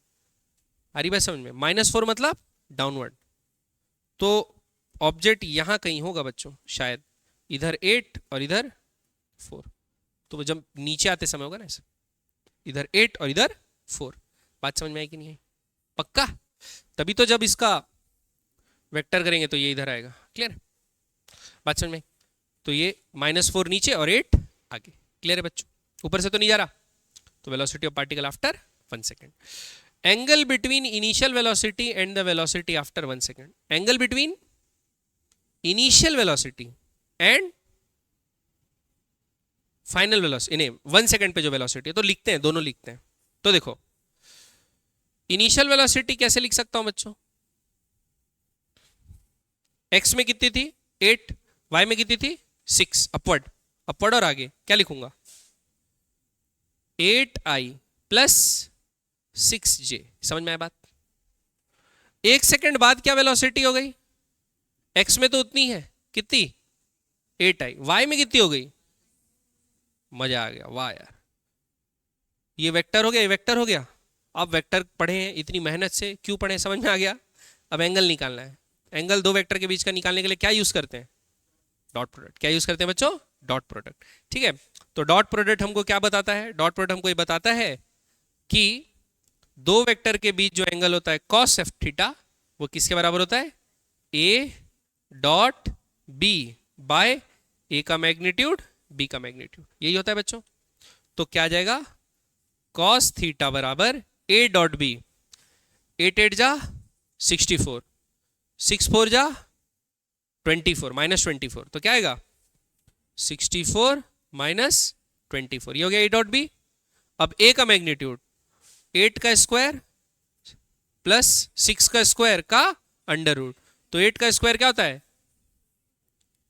आ रही बात समझ में? -4 मतलब डाउनवर्ड। तो ऑब्जेक्ट यहां कहीं होगा बच्चों, शायद इधर 8 और इधर 4। तो जब नीचे आते समय होगा ना ऐसा, इधर 8 और इधर 4। बात समझ में आई कि नहीं आई? पक्का? तभी तो जब इसका वेक्टर करेंगे तो ये इधर आएगा। क्लियर? बात समझ में? तो ये -4 नीचे और 8 आगे। क्लियर है बच्चों? ऊपर से तो नहीं जा रहा। तो velocity of particle after 1 second. Angle between initial velocity and the velocity after 1 second. Angle between initial velocity and final velocity, इन्हें 1 सेकेंड पे जो वेलोसिटी है, तो लिखते हैं, दोनों लिखते हैं। तो देखो, इनिशियल वेलोसिटी कैसे लिख सकता हूं बच्चों? एक्स में कितनी थी? 8, वाई में कितनी थी? 6। अपवर्ड, अपवर्ड और आगे क्या लिखूंगा? 8i plus 6j। समझ में आया बात? 1 सेकेंड बाद क्या वेलोसिटी हो गई? एक्स में तो उतनी है, कितनी? 8i। वाई में कितनी हो गई? मजा आ गया, वाह यार, ये वेक्टर हो गया, ये वेक्टर हो गया। अब वेक्टर पढ़े हैं इतनी मेहनत से, क्यों पढ़े समझ में आ गया। अब एंगल निकालना है। एंगल दो वेक्टर के बीच का निकालने के लिए क्या यूज करते हैं? Dot product. क्या यूज करते हैं बच्चों? Dot product. ठीक है, तो डॉट प्रोडक्ट हमको क्या बताता है? डॉट प्रोडक्ट हमको ये बताता है कि दो वेक्टर के बीच जो एंगल होता है cos f थीटा, वो किसके बराबर होता है? a dot b by a का मैग्नीट्यूड b का मैग्नीट्यूड। यही होता है बच्चों। तो क्या आ जाएगा? cos थीटा बराबर a डॉट b। 8 8 जा 64, 6 4 जा 24, -24। तो क्या आएगा? 64 माइनस 24। ये हो गया a डॉट b। अब a का मैग्नीट्यूड 8 का स्क्वायर प्लस 6 का स्क्वायर का अंडर रूट। तो 8 का स्क्वायर क्या होता है?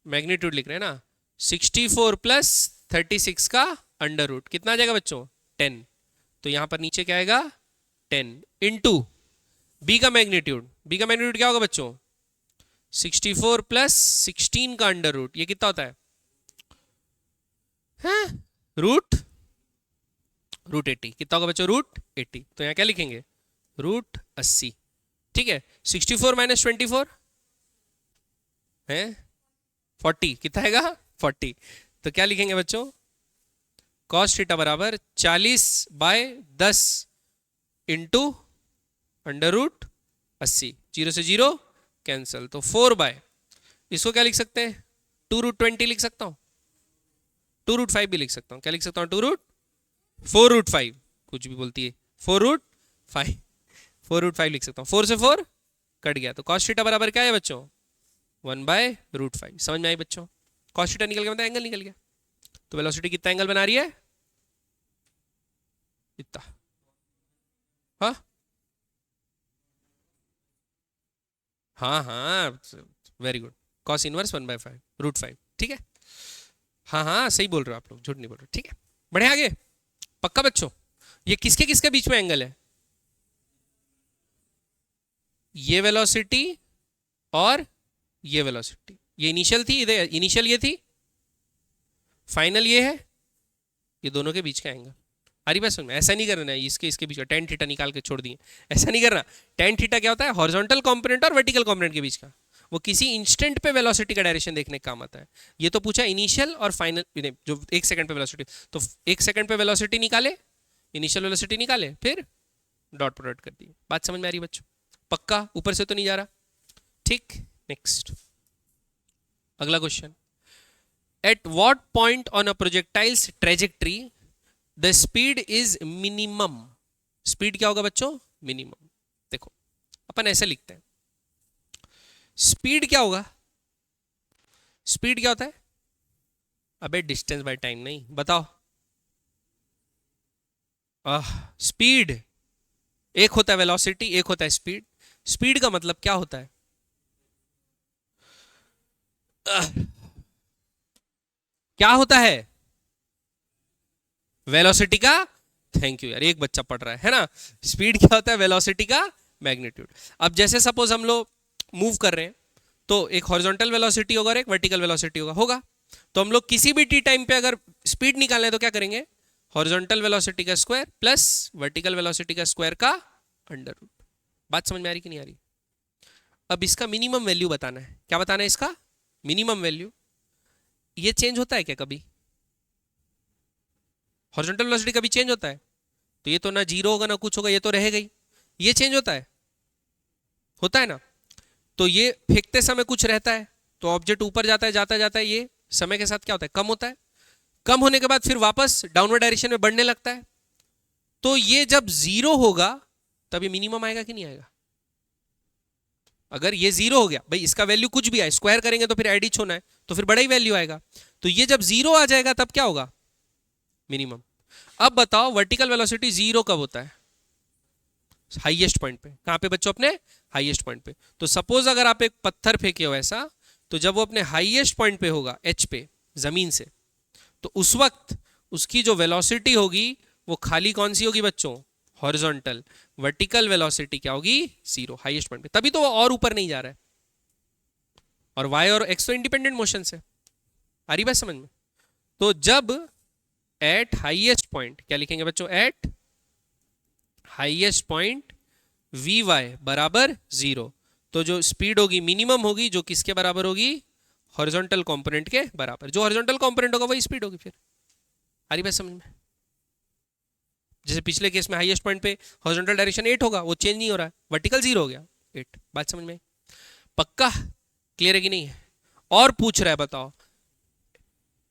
मैग्नीट्यूड लिख रहे हैं ना। 64 प्लस 36 का अंडर रूट कितना आ जाएगा बच्चों? 10। तो यहां पर नीचे क्या आएगा? 10 इंटू b का मैग्नीट्यूड। b का मैग्नीट्यूड क्या होगा बच्चों? 64 प्लस 16 का अंडर रूट। ये कितना होता है? रूट 80। कितना होगा बच्चों? रूट 80। तो यहां क्या लिखेंगे? रूट 80। ठीक है, 64 माइनस 24 है 40। कितना आएगा? 40। तो क्या लिखेंगे बच्चों? cos थीटा बराबर 40 बाय 10 इंटू अंडर रूट 80। 0 से 0 कैंसल, तो 4 बाय, इसको क्या लिख सकते हैं? 2 रूट 20 लिख सकता हूं, 2 रूट 5 भी लिख सकता हूं। क्या लिख सकता हूं? 2 रूट 4 रूट 5, कुछ भी बोलती है, 4 रूट 5, 4 रूट 5 लिख सकता हूं। 4 से 4 कट गया, तो cos थीटा बराबर क्या है बच्चों? 1 बाय रूट 5। समझ में आई बच्चों? cos थीटा निकल गया मतलब एंगल निकल गया। तो वेलोसिटी कितना एंगल बना रही है? इतना। हाँ हाँ हाँ, very good. cos inverse 1 by 5 root 5। ठीक है, हाँ हाँ सही बोल रहे हो आप लोग, झूठ नहीं बोल रहे। ठीक है, बढ़े आगे। पक्का बच्चों? ये किसके किसके बीच में एंगल है? ये वेलोसिटी और ये वेलोसिटी, ये इनिशियल थी, इधर इनिशियल ये थी, फाइनल ये है, ये दोनों के बीच का एंगल। हरी बात समझ में? ऐसा नहीं करना है इसके इसके बीच का टेन थीटा निकाल के छोड़ दिए, ऐसा नहीं करना। टेन थीटा क्या होता है? हॉरिजॉन्टल कंपोनेंट और वर्टिकल कंपोनेंट के बीच का, वो किसी इंस्टेंट पे वेलोसिटी का डायरेक्शन देखने का काम आता है। ये तो पूछा इनिशियल और फाइनल, जो एक सेकंड पे वेलोसिटी, तो एक सेकंड पे वेलोसिटी निकाले, इनिशियल वेलोसिटी निकाले, फिर डॉट प्रोडक्ट कर दी। बात समझ में आ रही बच्चों? पक्का? ऊपर से तो नहीं जा रहा? ठीक, नेक्स्ट अगला question. At what point on a projectiles trajectory the speed is minimum? Speed क्या होगा बच्चों? मिनिमम। देखो अपन ऐसे लिखते हैं, स्पीड क्या होगा? स्पीड क्या होता है? अबे डिस्टेंस बाय टाइम नहीं, बताओ। स्पीड एक होता है वेलोसिटी, एक होता है स्पीड। स्पीड का मतलब क्या होता है? क्या होता है? वेलोसिटी का, थैंक यू यार, एक बच्चा पढ़ रहा है ना। स्पीड क्या होता है? वेलोसिटी का मैग्नीट्यूड। अब जैसे सपोज हम लोग मूव कर रहे हैं, तो एक हॉरिजॉन्टल वेलोसिटी होगा और एक वर्टिकल वेलोसिटी होगा। तो हम लोग किसी भी टी टाइम पे अगर स्पीड निकालें तो क्या करेंगे? हॉरिजॉन्टल वेलोसिटी का स्क्वायर प्लस वर्टिकल वेलोसिटी का स्क्वायर का अंडर रूट। बात समझ में आ रही कि नहीं आ रही? अब इसका मिनिमम वैल्यू बताना है। क्या बताना है इसका? Minimum value. ये चेंज होता है क्या कभी? हॉरिजॉन्टल वेलोसिटी कभी चेंज होता है? तो ये तो ना जीरो होगा ना कुछ होगा, ये तो रहेगा ही। ये चेंज होता है? होता है ना। तो ये फेंकते समय कुछ रहता है, तो ऑब्जेक्ट ऊपर जाता है, जाता जाता है, ये समय के साथ क्या होता है? कम होता है। कम होने के बाद फिर वापस डाउनवर्ड डायरेक्शन में बढ़ने लगता है। तो ये जब जीरो होगा तब ये मिनिमम आएगा कि नहीं आएगा? अगर ये जीरो हो गया, भाई इसका वैल्यू कुछ भी आए, स्क्वायर करेंगे तो फिर एडिच होना है, तो फिर बड़ा ही वैल्यू आएगा। तो ये जब जीरो आ जाएगा तब क्या होगा? मिनिमम। अब बताओ वर्टिकल वेलोसिटी जीरो कब होता है? हाईएस्ट पॉइंट पे। कहां पे बच्चों? अपने हाईएस्ट पॉइंट पे। तो सपोज अगर आप एक पत्थर फेंके हो ऐसा, तो जब वो अपने हाईएस्ट पॉइंट पे होगा, एच पे, जमीन से, तो उस वक्त उसकी जो वेलोसिटी होगी वो खाली कौन सी होगी बच्चों? हॉरिजॉन्टल। वर्टिकल वेलोसिटी क्या होगी? जीरो, हाईएस्ट पॉइंट पे। तभी तो वो और ऊपर नहीं जा रहा है। और वाई और एक्स तो इंडिपेंडेंट मोशन से। आ रही बात समझ में? तो जब एट हाईएस्ट पॉइंट, क्या लिखेंगे बच्चों? At highest point v y बराबर जीरो, तो जो स्पीड होगी मिनिमम होगी, जो किसके बराबर होगी? हॉरिजॉन्टल कंपोनेंट के बराबर। जो हॉरिजॉन्टल कंपोनेंट होगा वही स्पीड होगी। फिर आ रही बात समझ में? जैसे पिछले केस में हाईएस्ट पॉइंट पे हॉरिजॉन्टल डायरेक्शन 8 होगा, वो चेंज नहीं हो रहा है, वर्टिकल 0 हो गया 8। बात समझ में? पक्का? क्लियर है कि नहीं है? और पूछ रहा है, बताओ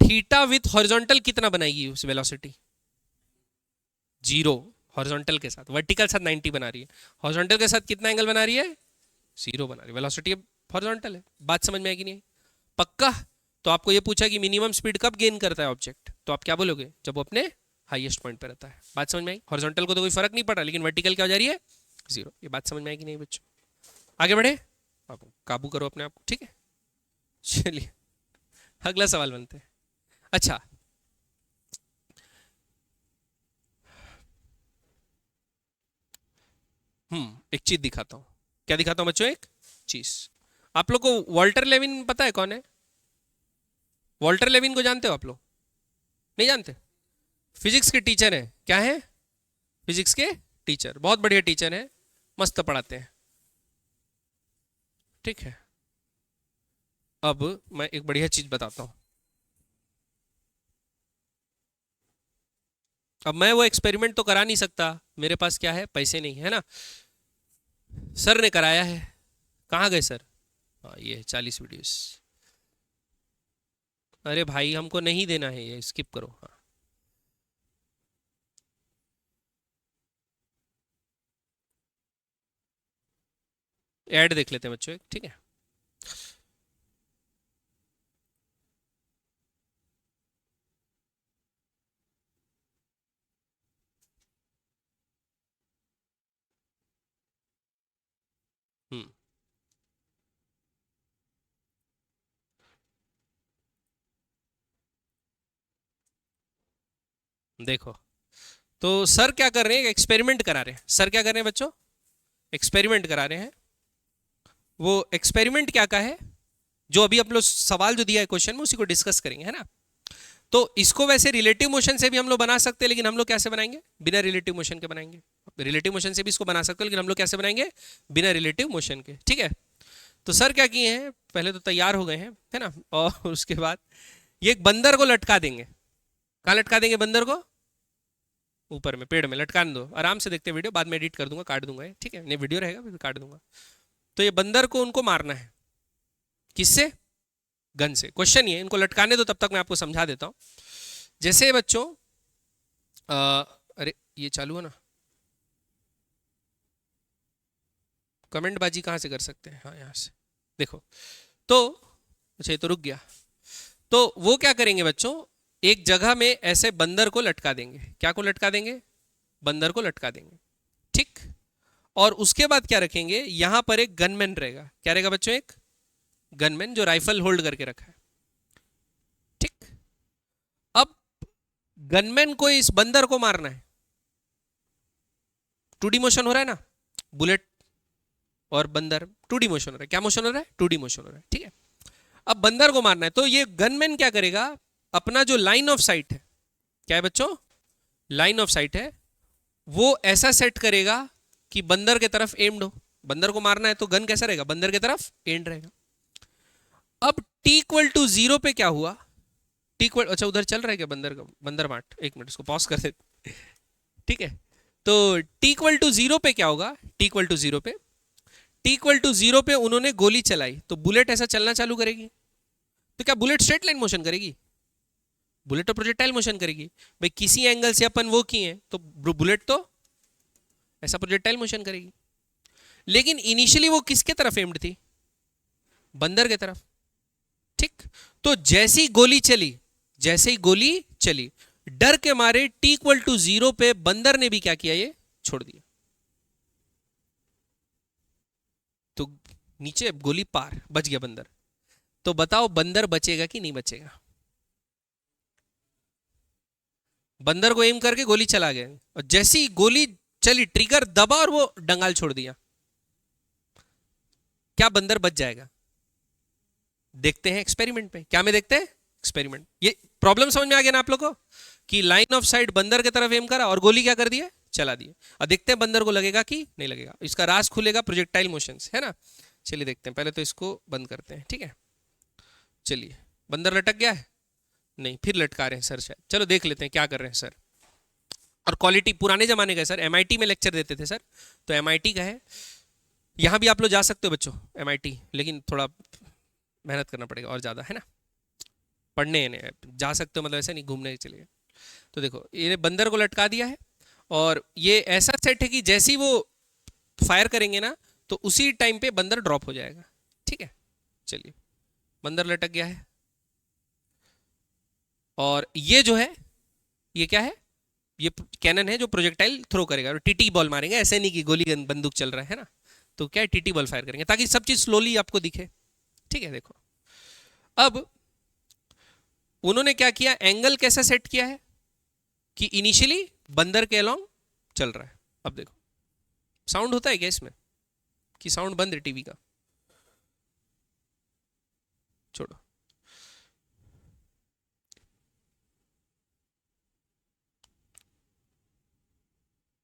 थीटा विथ हॉरिजॉन्टल कितना बनाएगी उस वेलोसिटी? 0 हॉरिजॉन्टल के साथ, वर्टिकल साथ 90 बना रही है, हॉरिजॉन्टल के साथ कितना एंगल बना रही है? 0 बना रही है। वेलोसिटी हॉरिजॉन्टल है। बात समझ में आएगी नहीं? पक्का? तो आपको ये पूछा कि मिनिमम स्पीड कब गेन करता है ऑब्जेक्ट, तो आप क्या बोलोगे? जब वो अपने हाईएस्ट पॉइंट पर रहता है। बात समझ में आई? हॉरिजॉन्टल को तो कोई फर्क नहीं पड़ा, लेकिन वर्टिकल क्या हो जा रही है? 0। ये बात समझ में आएगी नहीं बच्चों? आगे बढ़े, आप काबू करो अपने आप को, ठीक है? चलिए अगला सवाल बनते हैं। अच्छा, एक चीज दिखाता हूं। क्या दिखाता हूं बच्चों? एक चीज। आप लोग को वॉल्टर लेविन पता है कौन है? वॉल्टर लेविन को जानते हो आप लोग? नहीं जानते? फिजिक्स के टीचर हैं। क्या है? फिजिक्स के टीचर, बहुत बढ़िया टीचर हैं, मस्त पढ़ाते हैं। ठीक है, अब मैं एक बढ़िया चीज बताता हूं। अब मैं वो एक्सपेरिमेंट तो करा नहीं सकता, मेरे पास क्या है? पैसे नहीं है ना। सर ने कराया है। कहाँ गए सर? हाँ ये 40 वीडियोस। अरे भाई हमको नहीं देना है, ये स्किप करो। हाँ ऐड देख लेते हैं बच्चों एक, ठीक है? हम्म देखो, तो सर क्या कर रहे हैं, एक्सपेरिमेंट करा रहे हैं। सर क्या कर रहे हैं बच्चों, एक्सपेरिमेंट करा रहे हैं। वो एक्सपेरिमेंट क्या का है, जो अभी हम लोग सवाल जो दिया है क्वेश्चन में उसी को डिस्कस करेंगे, है ना। तो इसको वैसे रिलेटिव मोशन से भी हम लोग बना सकते हैं, लेकिन हम लोग कैसे बनाएंगे, बिना रिलेटिव मोशन के बनाएंगे। रिलेटिव मोशन से भी इसको बना सकते हैं, लेकिन हम लोग कैसे बनाएंगे, बिना रिलेटिव मोशन के, ठीक है। तो सर क्या किए हैं, पहले तो तैयार हो गए हैं, है ना, और उसके बाद ये एक बंदर को लटका देंगे। कहाँ लटका देंगे बंदर को, ऊपर में पेड़ में लटकाने दो। आराम से देखते वीडियो, बाद में एडिट कर दूंगा, काट दूंगा, ठीक है, नहीं वीडियो रहेगा फिर काट दूंगा। तो ये बंदर को उनको मारना है, किससे, गन से। क्वेश्चन ये, इनको लटकाने दो, तब तक मैं आपको समझा देता हूं। जैसे बच्चों अरे ये चालू है ना, कमेंट बाजी कहां से कर सकते हैं, हाँ यहां से देखो। तो अच्छा ये तो रुक गया। तो वो क्या करेंगे बच्चों, एक जगह में ऐसे बंदर को लटका देंगे। क्या को लटका देंगे, बंदर को लटका देंगे, ठीक। और उसके बाद क्या रखेंगे, यहां पर एक गनमैन रहेगा। क्या रहेगा बच्चों, एक गनमैन जो राइफल होल्ड करके रखा है, ठीक। अब गनमैन को इस बंदर को मारना है। 2D मोशन हो रहा है ना, बुलेट और बंदर 2D मोशन हो रहा है। क्या मोशन हो रहा है, 2D मोशन हो रहा है, ठीक है। अब बंदर को मारना है, तो ये गनमैन क्या करेगा, अपना जो लाइन ऑफ साइट है, क्या है बच्चों, लाइन ऑफ साइट है, वो ऐसा सेट करेगा कि बंदर के तरफ एम्ड हो। बंदर को मारना है तो गन कैसा रहेगा, बंदर के तरफ एंड रहेगा। अब t=0 पे क्या हुआ, अच्छा उधर चल रहा है क्या बंदर का, बंदर मार्ट, एक मिनट इसको पॉज कर देते, ठीक है। तो t=0 पे क्या होगा, t=0 पे, t=0 पे उन्होंने गोली चलाई, तो बुलेट ऐसा चलना चालू करेगी। तो क्या बुलेट स्ट्रेट लाइन मोशन करेगी, बुलेट तो प्रोजेक्टाइल मोशन करेगी। भाई किसी एंगल से अपन वो किए तो बुलेट तो ऐसा प्रोजेक्टाइल मोशन करेगी। लेकिन इनिशियली वो किसके तरफ एम्ड थी, बंदर के तरफ, ठीक। तो जैसी गोली चली, जैसे ही गोली चली, डर के मारे t=0 पे बंदर ने भी क्या किया, ये छोड़ दिया। तो नीचे गोली पार, बच गया बंदर। तो बताओ बंदर बचेगा कि नहीं बचेगा, बंदर को एम करके गोली चला गया, और जैसी गोली चली ट्रिगर दबा और वो डंगाल छोड़ दिया, क्या बंदर बच जाएगा। देखते हैं एक्सपेरिमेंट पे, क्या में देखते हैं एक्सपेरिमेंट। ये प्रॉब्लम समझ में आ गया ना आप लोग को, कि लाइन ऑफ साइट बंदर की तरफ एम करा और गोली क्या कर दिया, चला दिया। और देखते हैं बंदर को लगेगा कि नहीं लगेगा। इसका राज खुलेगा प्रोजेक्टाइल मोशन है ना। चलिए देखते हैं, पहले तो इसको बंद करते हैं, ठीक है। चलिए, बंदर लटक गया है, नहीं फिर लटका रहे हैं सर शायद। चलो देख लेते हैं क्या कर रहे हैं सर। और क्वालिटी पुराने जमाने का है सर, MIT में लेक्चर देते थे सर, तो MIT का है। यहाँ भी आप लोग जा सकते हो बच्चों MIT, लेकिन थोड़ा मेहनत करना पड़ेगा और ज़्यादा, है ना। पढ़ने नहीं जा सकते हो, मतलब ऐसा नहीं घूमने चले गए। तो देखो ये बंदर को लटका दिया है, और ये ऐसा सेट है कि जैसे ही वो फायर करेंगे ना, तो उसी टाइम पे बंदर ड्रॉप हो जाएगा, ठीक है। चलिए, बंदर लटक गया है, और ये जो है, ये क्या है, ये कैनन है जो प्रोजेक्टाइल थ्रो करेगा। और TT बॉल मारेंगे, ऐसे नहीं कि गोली बंदूक चल रहा है ना। तो क्या है, TT बॉल फायर करेंगे ताकि सब चीज स्लोली आपको दिखे, ठीक है। देखो अब उन्होंने क्या किया, एंगल कैसा सेट किया है कि इनिशियली बंदर के अलोंग चल रहा है। अब देखो साउंड होता है क्या इसमें, कि साउंड बंद है टीवी का, छोड़ो।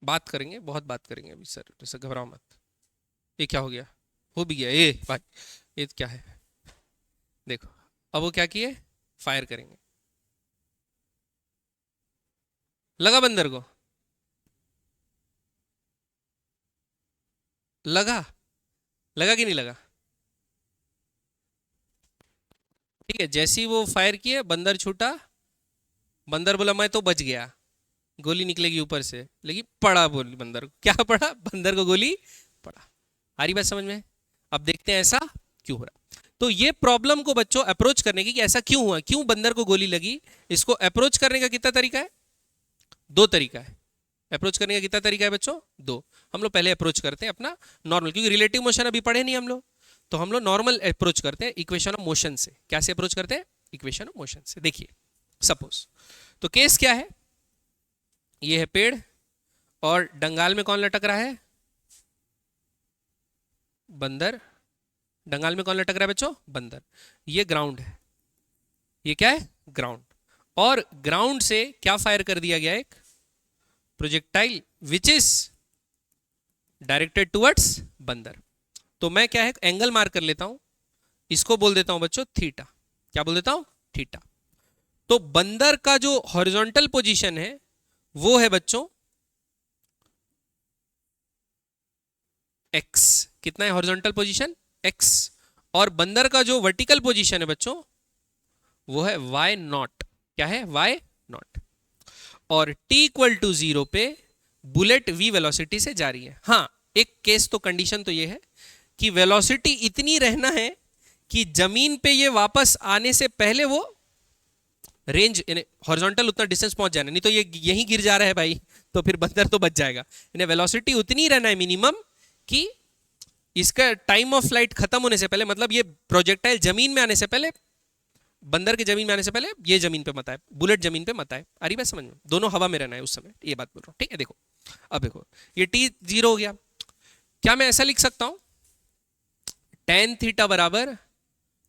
बात करेंगे, बहुत बात करेंगे अभी सर, जैसे घबराओ मत। ये क्या हो गया, हो भी गया ये भाई, ये क्या है देखो। अब वो क्या किए, फायर करेंगे, लगा बंदर को, लगा, लगा कि नहीं लगा, ठीक है। जैसे ही वो फायर किए, बंदर छूटा, बंदर बोला मैं तो बच गया, गोली निकलेगी ऊपर से, लेकिन पड़ा बोली बंदर को, क्या पड़ा, बंदर को गोली पड़ा। आ रही बात समझ में। अब देखते हैं ऐसा क्यों हो रहा। तो ये प्रॉब्लम को बच्चों अप्रोच करने की, कि ऐसा क्यों हुआ, क्यों बंदर को गोली लगी, इसको अप्रोच करने का कितना तरीका है, 2 तरीका है। अप्रोच करने का कितना तरीका है बच्चों, 2। हम लोग पहले अप्रोच करते हैं अपना नॉर्मल, क्योंकि रिलेटिव मोशन अभी पढ़े नहीं हम लोग, तो हम लोग नॉर्मल अप्रोच करते हैं इक्वेशन ऑफ मोशन से। क्या से अप्रोच करते हैं, इक्वेशन ऑफ मोशन से। देखिए सपोज, तो केस क्या है, ये है पेड़, और डंगाल में कौन लटक रहा है? बंदर। डंगाल में कौन लटक रहा है बच्चों? बंदर। ये ग्राउंड है, ये क्या है? ग्राउंड। और ग्राउंड से क्या फायर कर दिया गया? एक projectile which is directed towards बंदर। तो मैं क्या है, एंगल मार्क कर लेता हूं, इसको बोल देता हूं बच्चों थीटा। क्या बोल देता हूं? थीटा। तो बंदर का जो हॉरिजॉन्टल पोजीशन है वो है बच्चों एक्स। कितना है हॉरिजॉन्टल पोजीशन? एक्स। और बंदर का जो वर्टिकल पोजीशन है बच्चों वो है वाई नॉट। क्या है? Y naught. और t इक्वल टू 0 पे बुलेट v वेलोसिटी से जा रही है। हाँ, एक केस तो कंडीशन तो ये है कि वेलोसिटी इतनी रहना है कि जमीन पे ये वापस आने से पहले वो रेंज हॉरिजॉन्टल उतना डिस्टेंस पहुंच जाना, नहीं तो ये यहीं गिर जा रहा है भाई, तो फिर बंदर तो बच जाएगा। इन्हें वेलोसिटी उतनी रहना है मिनिमम कि इसका टाइम ऑफ फ्लाइट खत्म होने से पहले, मतलब ये प्रोजेक्टाइल जमीन में आने से पहले, बंदर के जमीन में आने से पहले ये जमीन पे मत आए, बुलेट जमीन पे मत आए। आ रही बात समझ में? दोनों हवा में रहना है उस समय, ये बात बोल रहा हूं। ठीक है, देखो अब देखो ये t 0 हो गया। क्या मैं ऐसा लिख सकता हूं tan थीटा बराबर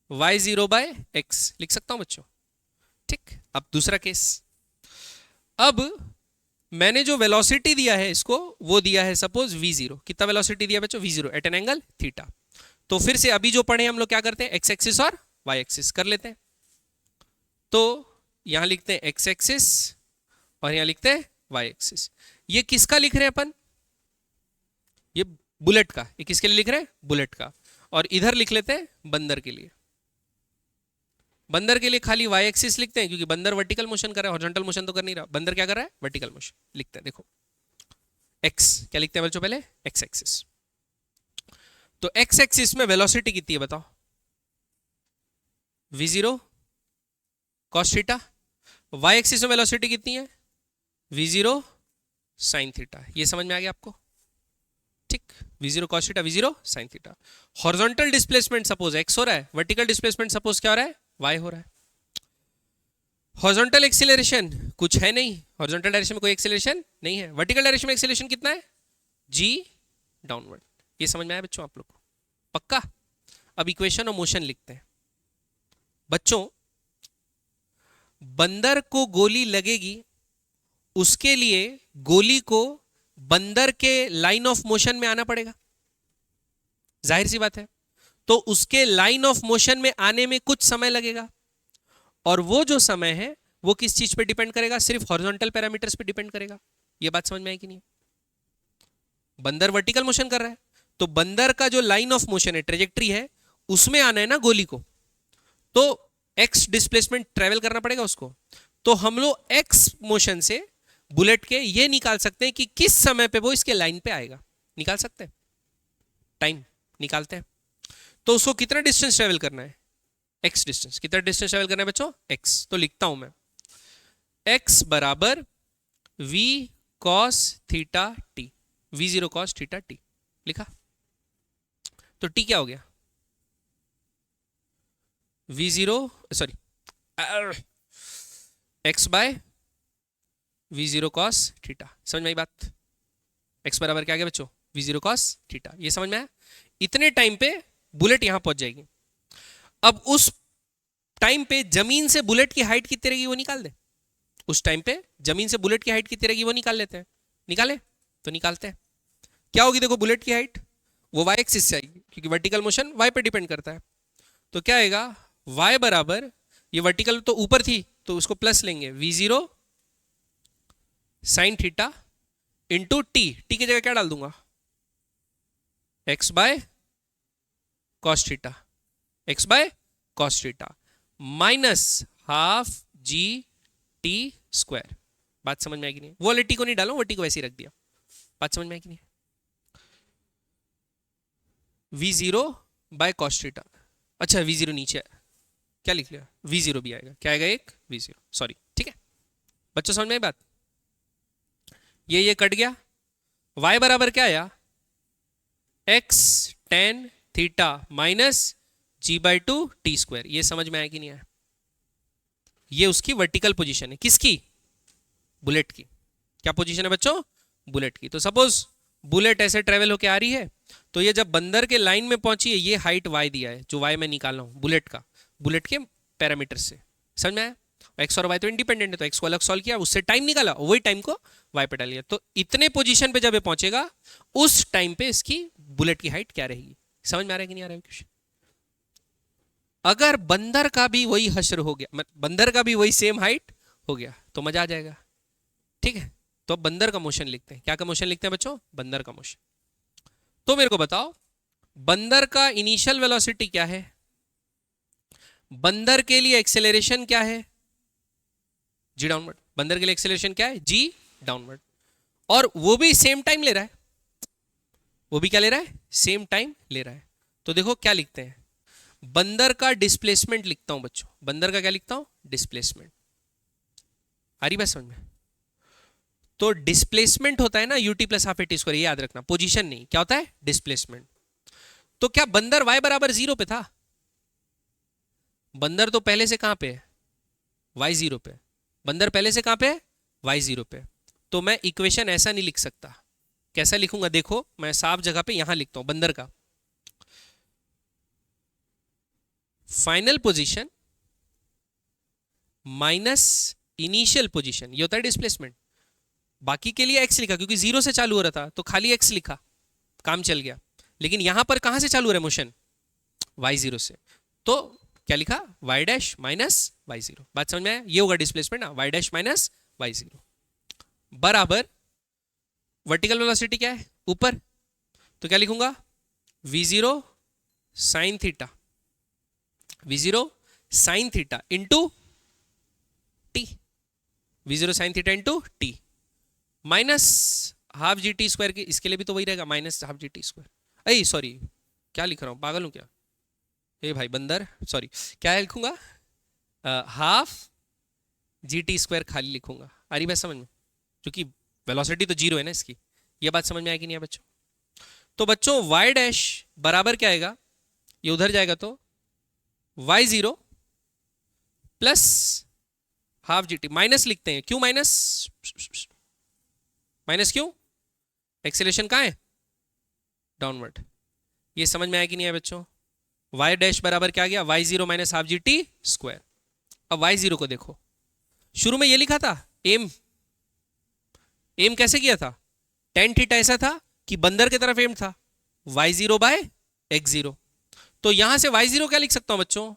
y0 बाय x? लिख सकता हूं बच्चों। ठीक, अब दूसरा केस। अब मैंने जो वेलोसिटी दिया है इसको, वो दिया है सपोज v0। कितना वेलोसिटी दिया बच्चों? v0 eight an angle theta. तो फिर से अभी जो पढ़े हम लोग क्या करते हैं, एक्स एक्सिस और वाई एक्सिस कर लेते हैं। तो यहां लिखते हैं एक्स एक्सिस और यहां लिखते हैं वाई एक्सिस। ये किसका लिख रहे हैं अपन? ये बुलेट का। ये किसके लिए लिख रहे हैं? बुलेट का। और इधर लिख लेते हैं बंदर के लिए। बंदर के लिए खाली वाई एक्सिस लिखते हैं क्योंकि बंदर वर्टिकल मोशन कर रहा है, हॉरिजॉन्टल मोशन तो कर नहीं रहा। बंदर क्या कर रहा है? Vertical motion. लिखते हैं, देखो एक्स क्या लिखते हैं बच्चों? पहले एक्स एक्सिस। तो एक्स एक्सिस में वेलोसिटी कितनी है बताओ? v0 cos theta. Y axis में वेलोसिटी कितनी है? v0 sin theta. ये समझ में आ गया आपको? ठीक, v0 cos theta, v0 sin theta. Horizontal displacement suppose x हो रहा है, वर्टिकल डिस्प्लेसमेंट सपोज क्या हो रहा है? y हो रहा है। हॉरिजॉन्टल एक्सीलरेशन कुछ है नहीं, हॉरिजॉन्टल डायरेक्शन में कोई एक्सीलरेशन नहीं है। वर्टिकल डायरेक्शन में एक्सीलरेशन कितना है? g downward. ये समझ में आया बच्चों आप लोग को? पक्का? अब इक्वेशन ऑफ मोशन लिखते हैं बच्चों। बंदर को गोली लगेगी, उसके लिए गोली को बंदर के लाइन ऑफ मोशन में आना पड़ेगा, जाहिर सी बात है। तो उसके लाइन ऑफ मोशन में आने में कुछ समय लगेगा, और वो जो समय है वो किस चीज पे डिपेंड करेगा? सिर्फ हॉरिजॉन्टल पैरामीटर्स पे डिपेंड करेगा। ये बात समझ में आई कि नहीं? बंदर वर्टिकल मोशन कर रहा है, तो बंदर का जो लाइन ऑफ मोशन है, ट्रेजेक्ट्री है, उसमें आना है ना गोली को, तो एक्स डिस्प्लेसमेंट ट्रेवल करना पड़ेगा उसको। तो हम लोग एक्स मोशन से बुलेट के ये निकाल सकते हैं कि किस समय पे वो इसके लाइन पे आएगा। निकाल सकते हैं, टाइम निकालते हैं। तो उसको कितना डिस्टेंस ट्रेवल करना है? X distance. कितना डिस्टेंस ट्रेवल करना है बच्चों? एक्स। तो लिखता हूं मैं एक्स बराबर v cos theta t, v0 cos theta t लिखा। तो t क्या हो गया? v0 sorry x by v0 cos theta. समझ में आई बात? x बराबर क्या आ गया बच्चों? v0 cos theta. ये समझ में आया? इतने टाइम पे बुलेट यहां पहुंच जाएगी। अब उस टाइम पे जमीन से बुलेट की हाइट कितनी रहेगी वो निकाल दे। उस टाइम पे जमीन से बुलेट की हाइट कितनी रहेगी वो निकाल लेते हैं। निकाले? तो निकालते हैं। क्या होगी देखो, बुलेट की हाइट वो वाई एक्सिस से आएगी क्योंकि वर्टिकल मोशन वाई पे डिपेंड करता है। तो क्या आएगा? वाई बराबर, ये वर्टिकल तो ऊपर थी तो उसको प्लस लेंगे, v0 sine theta into t. T की जगह क्या डाल दूंगा? X by cos theta, x by cos theta minus half G T square. बात समझ में आएगी नहीं? वो वाले टी को नहीं डालो, वो टी को वैसे ही रख दिया। बात समझ में आएगी नहीं? v0 by cos theta. अच्छा v0 नीचे है, क्या लिख लिया? v0 भी आएगा। क्या आएगा? एक v0, सॉरी। ठीक है बच्चों, समझ में आई बात? ये कट गया। y बराबर क्या आया? x tan theta minus g by two T square. ये समझ में आया कि नहीं आया? ये उसकी वर्टिकल पोजीशन है। किसकी? बुलेट की। क्या पोजीशन है बच्चों? बुलेट की। तो सपोज बुलेट ऐसे ट्रेवल होके आ रही है, तो ये जब बंदर के लाइन में पहुंची है, ये हाइट y दिया है, जो y मैं निकाल रहा हूं बुलेट का, बुलेट के पैरामीटर से, समझ में आया? एक्स और वाई तो इंडिपेंडेंट है, तो एक्स को अलग सॉल्व किया, उससे टाइम निकाला, वही टाइम को वाई पे डाल दिया। तो इतने पोजीशन पे जब ये पहुंचेगा, उस टाइम पे इसकी बुलेट की हाइट क्या रहेगी? समझ में आ रहा है कि नहीं आ रहा है क्वेश्चन? अगर बंदर का भी वही हश्र हो गया, बंदर का भी वही सेम हाइट हो गया, तो मजा आ जाएगा। ठीक है, तो अब बंदर का मोशन लिखते हैं। क्या का मोशन लिखते हैं बच्चों? बंदर का मोशन। तो मेरे को बताओ, बंदर का इनिशियल वेलोसिटी क्या है? बंदर के लिए एक्सेलरेशन क्या है? जी डाउनवर्ड। बंदर के लिए एक्सेलरेशन क्या है? जी डाउनवर्ड। और वो भी सेम टाइम ले रहा है, वो भी क्या ले रहा है? सेम टाइम ले रहा है। तो देखो क्या लिखते हैं, बंदर का डिस्प्लेसमेंट लिखता हूं बच्चों। बंदर का क्या लिखता हूं? डिस्प्लेसमेंट। आ रही बात समझ में? तो डिस्प्लेसमेंट होता है ना UT plus half eighty square, याद रखना, पोजीशन नहीं, क्या होता है? डिस्प्लेसमेंट। तो क्या बंदर y बराबर 0 पे था? बंदर तो पहले से कहां पे है? y 0 पे। बंदर पहले से कहां पे है? y 0 पे। तो मैं इक्वेशन ऐसा नहीं लिख सकता। कैसा लिखूंगा? देखो, मैं साफ जगह पे यहां लिखता हूं, बंदर का final position minus initial position, ये होता है डिस्प्लेसमेंट। बाकी के लिए x लिखा क्योंकि 0 से चालू हो रहा था, तो खाली x लिखा, काम चल गया। लेकिन यहां पर कहां से चालू हो रहा है मोशन? y 0 से। तो क्या लिखा? y dash minus y 0। बात समझ में आया? ये होगा डिस्प्लेसमेंट ना, y डैश माइनस y 0 बराबर वर्टिकल वेलोसिटी क्या है? ऊपर। तो क्या लिखूंगा? v0 sine theta, v0 sine theta into T, v0 sine theta into T minus half G T square की, इसके लिए भी तो वही रहेगा, minus half G T square. अरे सॉरी, क्या लिख रहा हूं, पागल हूं क्या? ए भाई बंदर, सॉरी, क्या लिखूंगा? हाफ जी टी स्क्वायर खाली लिखूंगा। आ रही बात समझ में? क्योंकि वेलोसिटी तो 0 है ना इसकी। ये बात समझ में आएगी नहीं है बच्चों? तो बच्चों y डैश बराबर क्या आएगा? ये उधर जाएगा तो y0 plus half G T, minus लिखते हैं, क्यों माइनस? माइनस क्यों? एक्सेलरेशन कहां है? डाउनवर्ड। ये समझ में आया कि नहीं है बच्चों? y डैश बराबर क्या आ गया? y0 minus half G T square. अब y0 को देखो, शुरू में ये लिखा था एम, एम कैसे किया था? टेन थीटा ऐसा था कि बंदर की तरफ एम था, y0 बाय x0। तो यहां से y0 क्या लिख सकता हूं बच्चों?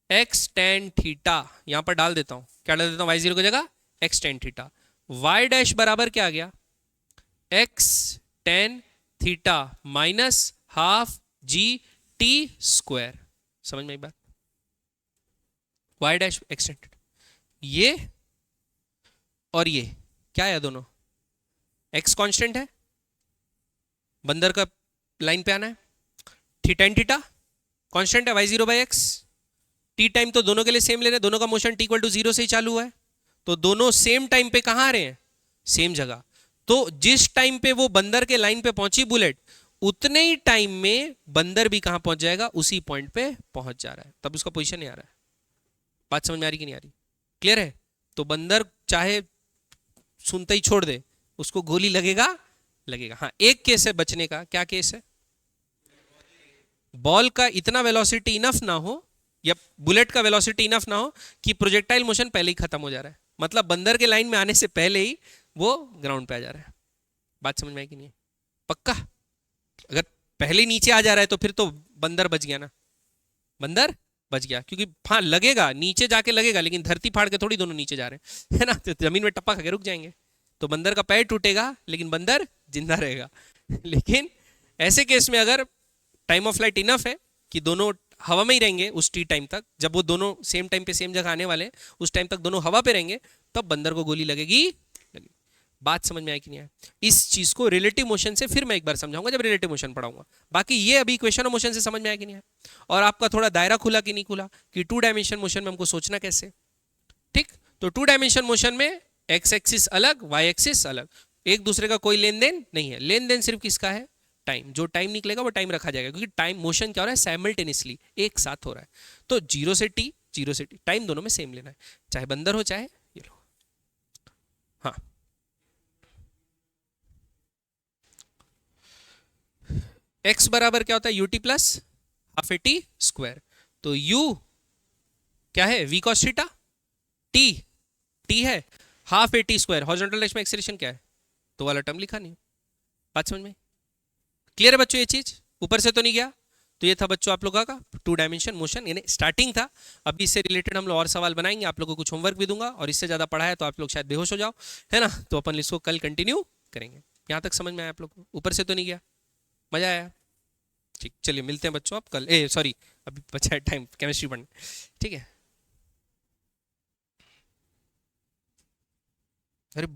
x टेन थीटा, यहां पर डाल देता हूं, क्या डाल देता हूं y0 की जगह? x tan theta. y dash बराबर क्या आ गया? x tan theta minus half G T square. समझ में एक बात? y dash x tan theta, ये और ये क्या है? दोनों x कांस्टेंट है, बंदर का लाइन पे आना है, थीटा एंड थीटा कांस्टेंट है, y0 by x. T time तो दोनों के लिए सेम ले रहे हैं, दोनों का मोशन t इक्वल टू 0 से ही चालू हुआ है, तो दोनों सेम टाइम पे कहां आ रहे हैं? सेम जगह। तो जिस टाइम पे वो बंदर के लाइन पे पहुंची बुलेट, उतने ही टाइम में बंदर भी कहां पहुंच जाएगा? उसी पॉइंट पे पहुंच जा रहा है, तब उसका पोजीशन नहीं आ रहा है। बात समझ में आ रही कि नहीं आ रही? क्लियर है? तो बंदर चाहे सुनते ही छोड़ दे, उसको गोली लगेगा, लगेगा। हाँ, एक केस है बचने का। क्या केस है? बॉल का इतना वेलोसिटी इनफ ना हो, या बुलेट का वेलोसिटी इनफ ना हो कि प्रोजेक्टाइल मोशन पहले ही खत्म हो जा रहा है, मतलब बंदर के लाइन में आने से पहले ही वो ग्राउंड पे आ जा रहा है। बात समझ में आई कि नहीं? पक्का? अगर पहले नीचे आ जा रहा है तो फिर तो बंदर बच गया ना, बंदर बच गया, क्योंकि हाँ लगेगा, नीचे जाके लगेगा, लेकिन धरती फाड़ के थोड़ी दोनों नीचे जा रहे हैं, है ना? तो जमीन में टप्पा खा के रुक जाएंगे, तो बंदर का पैर टूटेगा लेकिन बंदर जिंदा रहेगा। लेकिन ऐसे केस में अगर टाइम ऑफ फ्लाइट इनफ है कि दोनों हवा में ही रहेंगे उस टी टाइम तक, जब वो दोनों सेम टाइम पे सेम जगह आने वाले, उस टाइम तक दोनों हवा पे रहेंगे, तब बंदर को गोली लगेगी, लगेगी। बात समझ में आई कि नहीं आई? इस चीज को रिलेटिव मोशन से फिर मैं एक बार समझाऊंगा जब रिलेटिव मोशन पढ़ाऊंगा। बाकी ये अभी इक्वेशन ऑफ मोशन से समझ में आया कि नहीं आया? और आपका थोड़ा दायरा खुला कि नहीं खुला कि टू डायमेंशन मोशन में हमको सोचना कैसे? ठीक, तो टू डायमेंशन मोशन में एक्स एक्सिस अलग, वाई एक्सिस अलग, एक दूसरे का कोई लेन देन नहीं है। लेन देन सिर्फ किसका है? टाइम। जो टाइम निकलेगा वो टाइम रखा जाएगा, क्योंकि टाइम मोशन क्या हो रहा है? साइमल्टेनियसली, एक साथ हो रहा है। तो जीरो से टी, जीरो से टी, टाइम दोनों में सेम लेना है, चाहे बंदर हो चाहे ये लो। हाँ x बराबर क्या होता है ut plus half A T square. तो u क्या है v cos थीटा, t है half A T square, horizontal direction में एक्सीलरेशन क्या है, तो वाला टर्म लिखा नहीं। बात समझ में क्लियर है बच्चों, ये चीज ऊपर से तो नहीं गया। तो ये था बच्चों आप लोगों का 2 डायमेंशन मोशन, यानी स्टार्टिंग था। अभी इससे रिलेटेड हम लोग और सवाल बनाएंगे, आप लोगों को कुछ होमवर्क भी दूंगा, और इससे ज्यादा पढ़ा है तो आप लोग शायद बेहोश हो जाओ, है ना। तो अपन इसको कल कंटिन्यू करेंगे। यहाँ तक समझ में आया आप लोग को, ऊपर से तो नहीं गया, मजा आया। ठीक, चलिए मिलते हैं बच्चों आप कल, सॉरी अभी बचा है टाइम केमिस्ट्री पढ़ने, ठीक है। अरे